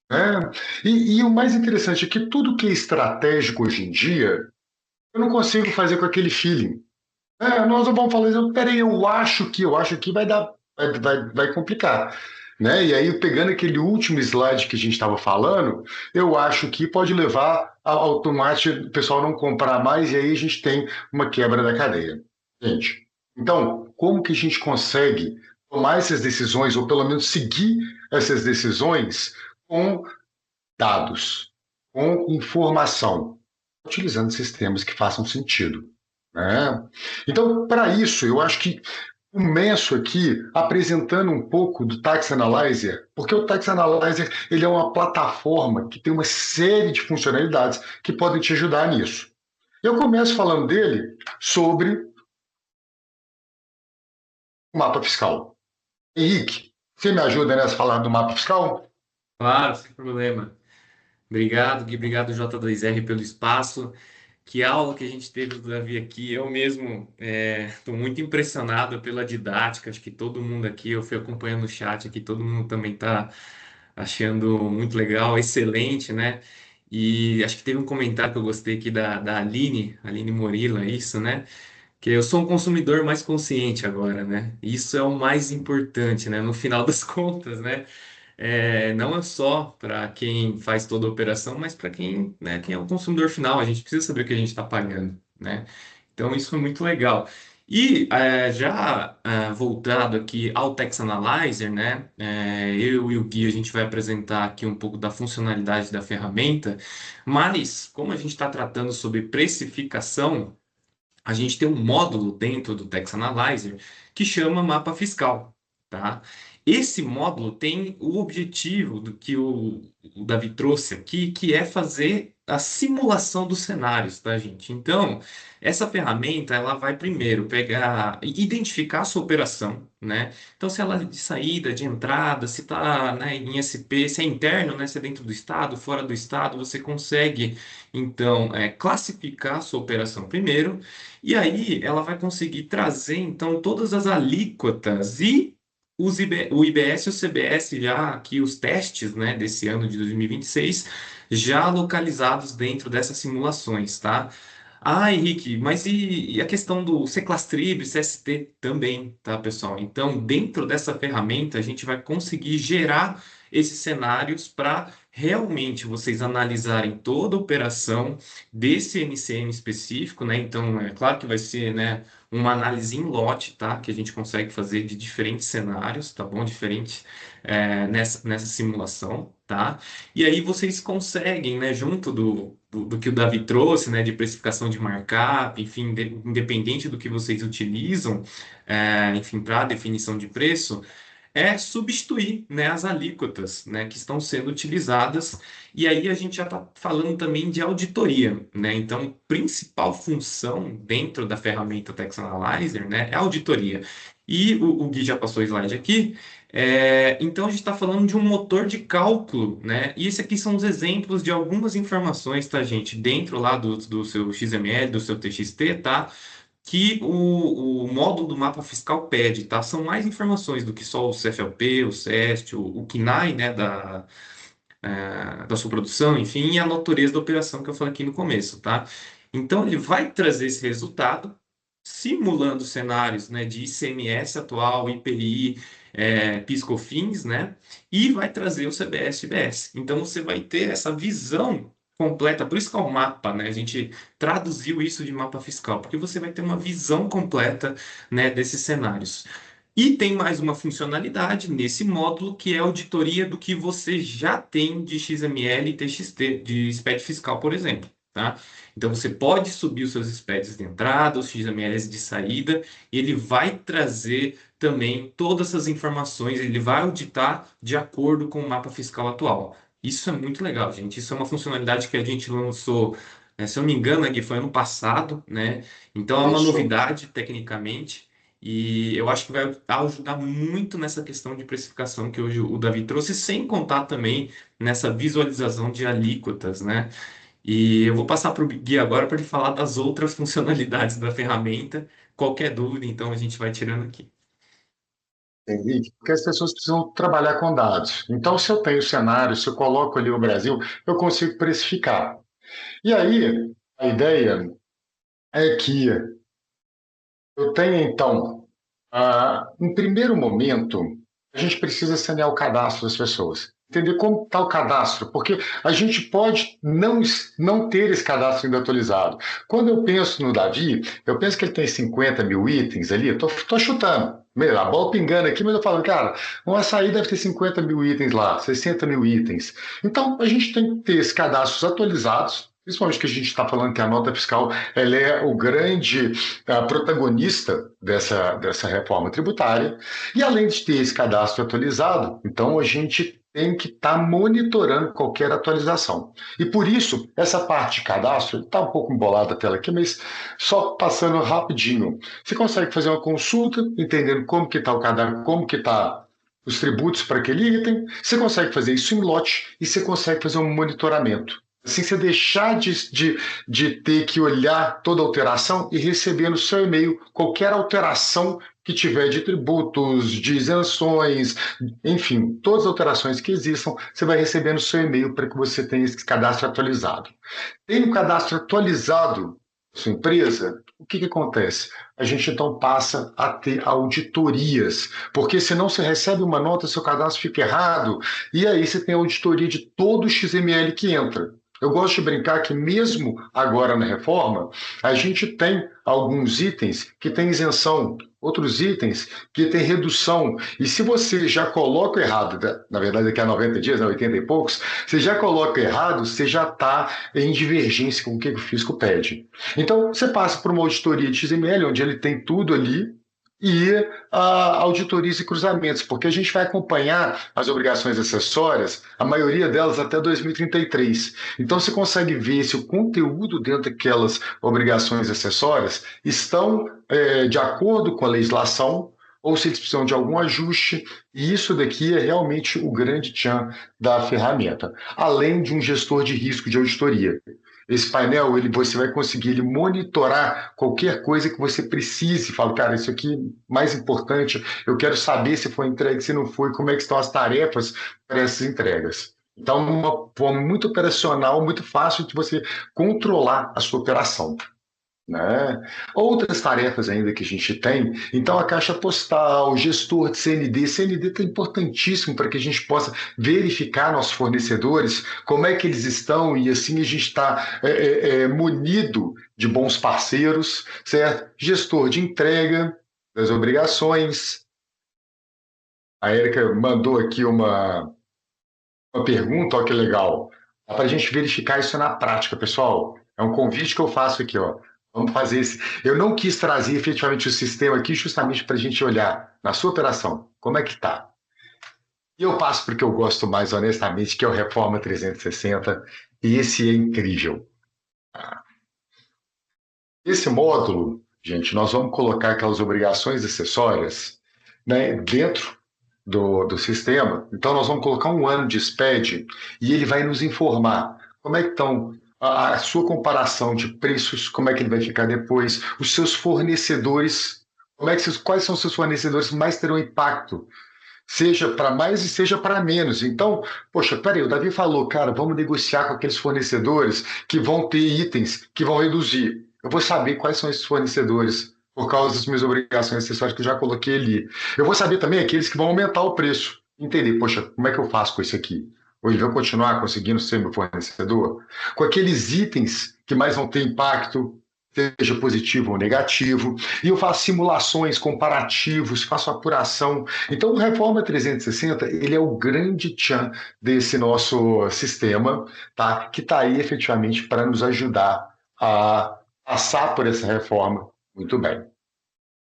né? E o mais interessante é que tudo que é estratégico hoje em dia, eu não consigo fazer com aquele feeling. Nós não vamos falar isso, peraí, eu acho que vai dar, vai complicar. Né? E aí, pegando aquele último slide que a gente estava falando, eu acho que pode levar ao automático o pessoal não comprar mais, e aí a gente tem uma quebra da cadeia. Gente, então, como que a gente consegue tomar essas decisões, ou pelo menos seguir essas decisões com dados, com informação, utilizando sistemas que façam sentido? Né? Então, para isso, eu acho que começo aqui apresentando um pouco do Tax Analyzer, porque o Tax Analyzer ele é uma plataforma que tem uma série de funcionalidades que podem te ajudar nisso. Eu começo falando dele sobre o mapa fiscal. Henrique, você me ajuda nessa falar do mapa fiscal? Claro, sem problema. Obrigado, Gui, obrigado, J2R, pelo espaço. Que aula que a gente teve do Davi aqui. Eu mesmo estou muito impressionado pela didática. Acho que todo mundo aqui, eu fui acompanhando o chat aqui, todo mundo também está achando muito legal, excelente, né? E acho que teve um comentário que eu gostei aqui da Aline Morila, isso, né? Que eu sou um consumidor mais consciente agora, né? Isso é o mais importante, né? No final das contas, né? Não é só para quem faz toda a operação, mas para quem, né, quem é o consumidor final. A gente precisa saber o que a gente está pagando, né? Então, isso foi muito legal. E já voltado aqui ao Tax Analyzer, né? Eu e o Gui, a gente vai apresentar aqui um pouco da funcionalidade da ferramenta, mas como a gente está tratando sobre precificação, a gente tem um módulo dentro do Tax Analyzer que chama mapa fiscal, tá? Esse módulo tem o objetivo do que o Davi trouxe aqui, que é fazer a simulação dos cenários, tá, gente? Então, essa ferramenta, ela vai primeiro pegar, identificar a sua operação, né? Então, se ela é de saída, de entrada, se está, né, em SP, se é interno, né, se é dentro do estado, fora do estado, você consegue, então, classificar a sua operação primeiro, e aí ela vai conseguir trazer, então, todas as alíquotas e o IBS e o CBS já aqui, os testes, né, desse ano de 2026, já localizados dentro dessas simulações, tá? Ah, Henrique, mas e a questão do C-Class-Trib, CST também, tá, pessoal? Então, dentro dessa ferramenta, a gente vai conseguir gerar esses cenários para realmente vocês analisarem toda a operação desse NCM específico, né? Então, é claro que vai ser, né, uma análise em lote, tá? Que a gente consegue fazer de diferentes cenários, tá bom? Diferentes nessa simulação, tá? E aí vocês conseguem, né, junto do que o Davi trouxe, né, de precificação de markup, enfim, independente do que vocês utilizam, enfim, para definição de preço, é substituir, né, as alíquotas, né, que estão sendo utilizadas. E aí a gente já está falando também de auditoria, né? Então, a principal função dentro da ferramenta Tax Analyzer, né, é a auditoria. E o Gui já passou o slide aqui. Então, a gente está falando de um motor de cálculo, né? E esse aqui são os exemplos de algumas informações, tá, gente? Dentro lá do seu XML, do seu TXT, tá? Que o módulo do mapa fiscal pede, tá? São mais informações do que só o CFLP, o CEST, o KNAI, né, da sua produção, enfim, e a natureza da operação que eu falei aqui no começo, tá? Então, ele vai trazer esse resultado, simulando cenários, né, de ICMS atual, IPI, PIS/COFINS, né, e vai trazer o CBS e IBS. Então, você vai ter essa visão completa, por isso que é o mapa, né, a gente traduziu isso de mapa fiscal, porque você vai ter uma visão completa, né, desses cenários. E tem mais uma funcionalidade nesse módulo, que é a auditoria do que você já tem de XML e TXT, de SPED fiscal, por exemplo, tá? Então, você pode subir os seus SPEDs de entrada, os XMLs de saída, e ele vai trazer também todas essas informações, ele vai auditar de acordo com o mapa fiscal atual. Isso é muito legal, gente. Isso é uma funcionalidade que a gente lançou, se eu não me engano, Gui, foi ano passado, né? Então, é uma Isso. novidade, tecnicamente, e eu acho que vai ajudar muito nessa questão de precificação que hoje o Davi trouxe, sem contar também nessa visualização de alíquotas, né? E eu vou passar para o Gui agora para ele falar das outras funcionalidades da ferramenta. Qualquer dúvida, então, a gente vai tirando aqui. Henrique, porque as pessoas precisam trabalhar com dados. Então, se eu tenho cenário, se eu coloco ali o Brasil, eu consigo precificar. E aí, a ideia é que eu tenha, então, em primeiro momento, a gente precisa sanear o cadastro das pessoas. Entender como está o cadastro, porque a gente pode não ter esse cadastro ainda atualizado. Quando eu penso no Davi, eu penso que ele tem 50 mil itens ali, estou chutando. A bola pingando aqui, mas eu falo, cara, um açaí deve ter 50 mil itens lá, 60 mil itens. Então, a gente tem que ter esses cadastros atualizados, principalmente que a gente está falando que a nota fiscal ela é o grande protagonista dessa reforma tributária. E além de ter esse cadastro atualizado, então a gente tem que estar monitorando qualquer atualização. E por isso, essa parte de cadastro, está um pouco embolada a tela aqui, mas só passando rapidinho. Você consegue fazer uma consulta, entendendo como que está o cadastro, como que está os tributos para aquele item, você consegue fazer isso em lote e você consegue fazer um monitoramento. Assim, você deixar de ter que olhar toda alteração e receber no seu e-mail qualquer alteração que tiver de tributos, de isenções, enfim, todas as alterações que existam, você vai receber no seu e-mail para que você tenha esse cadastro atualizado. Tem um cadastro atualizado da sua empresa, o que acontece? A gente então passa a ter auditorias, porque senão você recebe uma nota, seu cadastro fica errado, e aí você tem a auditoria de todo o XML que entra. Eu gosto de brincar que mesmo agora na reforma, a gente tem alguns itens que têm isenção, outros itens que têm redução. E se você já coloca errado, na verdade daqui a 90 dias, 80 e poucos, você já coloca errado, você já está em divergência com o que o fisco pede. Então, você passa por uma auditoria de XML, onde ele tem tudo ali, e auditorias e cruzamentos, porque a gente vai acompanhar as obrigações acessórias, a maioria delas até 2033. Então, você consegue ver se o conteúdo dentro daquelas obrigações acessórias estão de acordo com a legislação ou se eles precisam de algum ajuste, e isso daqui é realmente o grande tchan da ferramenta, além de um gestor de risco de auditoria. Esse painel, você vai conseguir monitorar qualquer coisa que você precise. Fala, cara, isso aqui mais importante, eu quero saber se foi entregue, se não foi, como é que estão as tarefas para essas entregas. Então, uma forma muito operacional, muito fácil de você controlar a sua operação. Né? Outras tarefas ainda que a gente tem, então a caixa postal, o gestor de CND está importantíssimo para que a gente possa verificar nossos fornecedores, como é que eles estão, e assim a gente está munido de bons parceiros, certo? Gestor de entrega das obrigações. A Érica mandou aqui uma pergunta, olha que legal. Dá para a gente verificar isso na prática, pessoal. É um convite que eu faço aqui, ó. Vamos fazer esse. Eu não quis trazer efetivamente o sistema aqui justamente para a gente olhar na sua operação, como é que está. E eu passo porque eu gosto mais, honestamente, que é o Reforma 360, e esse é incrível. Esse módulo, gente, nós vamos colocar aquelas obrigações acessórias, né, dentro do sistema. Então, nós vamos colocar um ano de SPED e ele vai nos informar como é que estão a sua comparação de preços, como é que ele vai ficar depois, os seus fornecedores, quais são os seus fornecedores que mais terão impacto, seja para mais e seja para menos. Então, poxa, peraí, o Davi falou, cara, vamos negociar com aqueles fornecedores que vão ter itens que vão reduzir. Eu vou saber quais são esses fornecedores por causa das minhas obrigações acessórias que eu já coloquei ali. Eu vou saber também aqueles que vão aumentar o preço. Entender, poxa, como é que eu faço com isso aqui? Ou ele vai continuar conseguindo ser meu fornecedor? Com aqueles itens que mais vão ter impacto, seja positivo ou negativo, e eu faço simulações, comparativos, faço apuração. Então, o Reforma 360, ele é o grande tchan desse nosso sistema, tá? Que está aí efetivamente para nos ajudar a passar por essa reforma muito bem.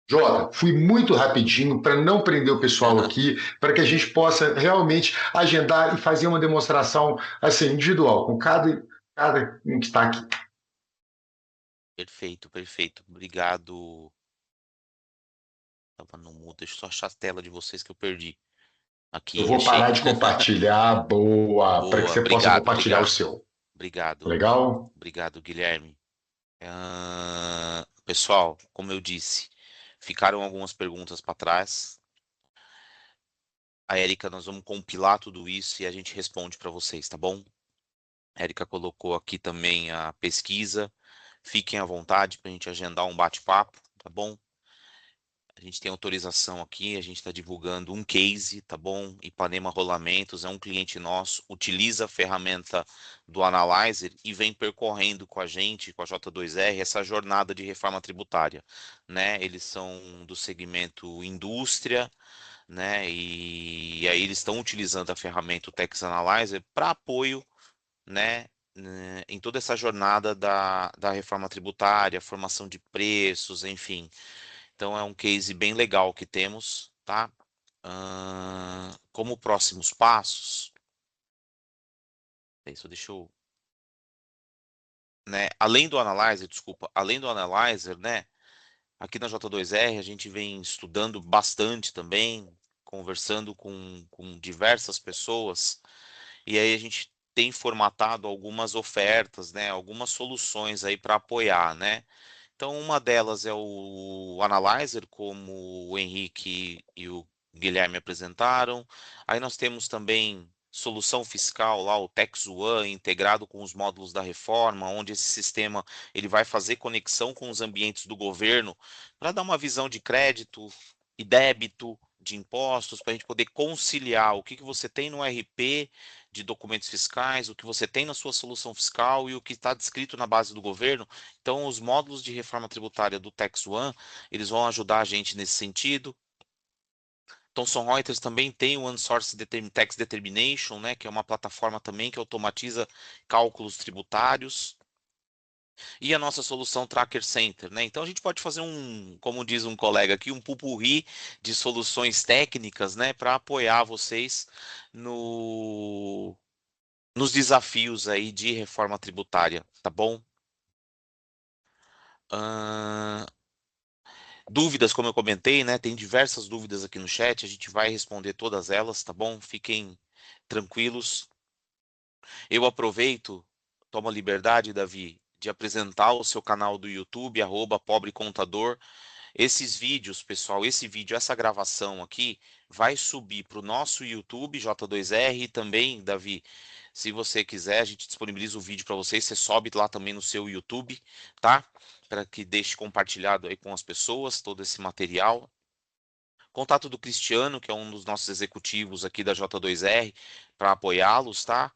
Jota, fui muito rapidinho para não prender o pessoal aqui, para que a gente possa realmente agendar e fazer uma demonstração assim, individual, com cada um que está aqui. Perfeito, perfeito. Obrigado. Tava no mudo, deixa eu só achar a tela de vocês que eu perdi. Aqui, Eu vou achei. parar de compartilhar, boa, para que Boa, você possa obrigado, compartilhar o obrigado. seu. Obrigado, Legal? obrigado, Guilherme. Pessoal, como eu disse, ficaram algumas perguntas para trás. A Érica, nós vamos compilar tudo isso e a gente responde para vocês, tá bom? A Érica colocou aqui também a pesquisa. Fiquem à vontade para a gente agendar um bate-papo, tá bom? A gente tem autorização aqui, a gente está divulgando um case, tá bom? Ipanema Rolamentos é um cliente nosso, utiliza a ferramenta do Analyzer e vem percorrendo com a gente, com a J2R, essa jornada de reforma tributária, né? Eles são do segmento indústria, né? E aí eles estão utilizando a ferramenta o Tax Analyzer para apoio, né? Em toda essa jornada da reforma tributária, formação de preços, enfim. Então é um case bem legal que temos, tá? Como próximos passos, isso deixa eu, né? Além do Analyzer, desculpa, além do Analyzer, né? Aqui na J2R a gente vem estudando bastante também, conversando com diversas pessoas, e aí a gente tem formatado algumas ofertas, né? Algumas soluções aí para apoiar, né? Então, uma delas é o Analyzer, como o Henrique e o Guilherme apresentaram. Aí nós temos também solução fiscal lá, o Tax One, integrado com os módulos da reforma, onde esse sistema ele vai fazer conexão com os ambientes do governo para dar uma visão de crédito e débito de impostos, para a gente poder conciliar o que você tem no RP de documentos fiscais, o que você tem na sua solução fiscal e o que está descrito na base do governo. Então, os módulos de reforma tributária do Tax One, eles vão ajudar a gente nesse sentido. Thomson Reuters também tem o OneSource Tax Determination, né, que é uma plataforma também que automatiza cálculos tributários. E a nossa solução Tracker Center, né? Então a gente pode fazer como diz um colega aqui, um pupurri de soluções técnicas, né, para apoiar vocês nos desafios aí de reforma tributária, tá bom? Dúvidas, como eu comentei, né? Tem diversas dúvidas aqui no chat, a gente vai responder todas elas, tá bom? Fiquem tranquilos. Eu aproveito, tomo a liberdade, Davi, de apresentar o seu canal do YouTube, @pobrecontador. Esses vídeos, pessoal, essa gravação aqui vai subir para o nosso YouTube, J2R, e também, Davi, se você quiser, a gente disponibiliza o vídeo para vocês, você sobe lá também no seu YouTube, tá? Para que deixe compartilhado aí com as pessoas todo esse material. Contato do Cristiano, que é um dos nossos executivos aqui da J2R, para apoiá-los, tá?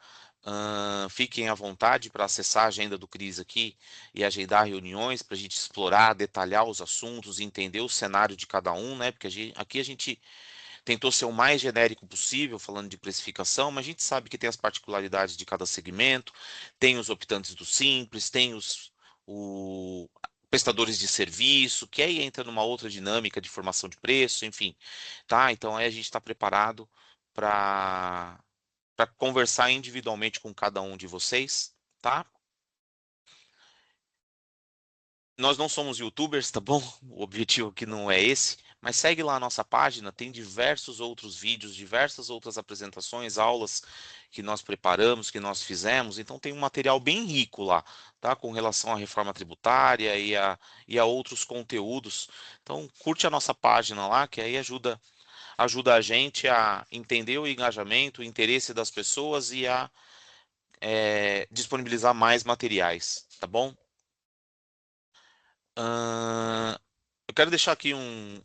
Fiquem à vontade para acessar a agenda do Cris aqui e agendar reuniões para a gente explorar, detalhar os assuntos, entender o cenário de cada um, né? Porque aqui a gente tentou ser o mais genérico possível, falando de precificação, mas a gente sabe que tem as particularidades de cada segmento, tem os optantes do Simples, tem os prestadores de serviço, que aí entra numa outra dinâmica de formação de preço, enfim, tá? Então aí a gente está preparado para conversar individualmente com cada um de vocês, tá? Nós não somos YouTubers, tá bom? O objetivo aqui não é esse, mas segue lá a nossa página, tem diversos outros vídeos, diversas outras apresentações, aulas que nós preparamos, que nós fizemos, então tem um material bem rico lá, tá? Com relação à reforma tributária e a outros conteúdos. Então, curte a nossa página lá, que aí ajuda a gente a entender o engajamento, o interesse das pessoas e a disponibilizar mais materiais, tá bom? Eu quero deixar aqui um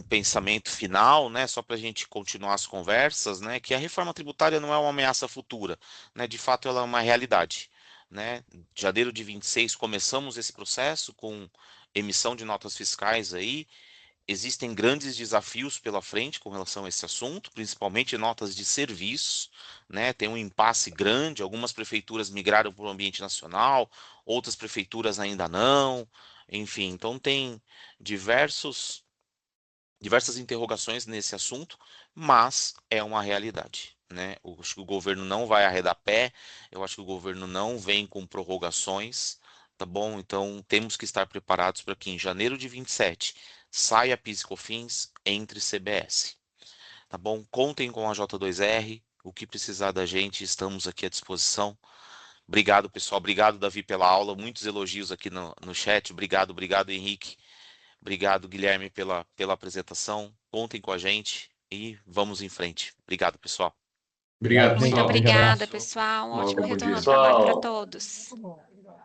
pensamento final, né, só para a gente continuar as conversas, né, que a reforma tributária não é uma ameaça futura, né, de fato ela é uma realidade, né. Janeiro de 26 começamos esse processo com emissão de notas fiscais aí. Existem grandes desafios pela frente com relação a esse assunto, principalmente notas de serviço, né? Tem um impasse grande, algumas prefeituras migraram para o ambiente nacional, outras prefeituras ainda não, enfim, então tem diversas interrogações nesse assunto, mas é uma realidade, né? Eu acho que o governo não vai arredar pé, eu acho que o governo não vem com prorrogações, tá bom? Então temos que estar preparados para que em janeiro de 27 saia PIS e COFINS, entre CBS, tá bom? Contem com a J2R, o que precisar da gente, estamos aqui à disposição. Obrigado, pessoal. Obrigado, Davi, pela aula. Muitos elogios aqui no chat. Obrigado, Henrique. Obrigado, Guilherme, pela apresentação. Contem com a gente e vamos em frente. Obrigado, pessoal. Obrigado, Muito pessoal. obrigada, pessoal. Um ótimo Bom dia. retorno ao trabalho para todos.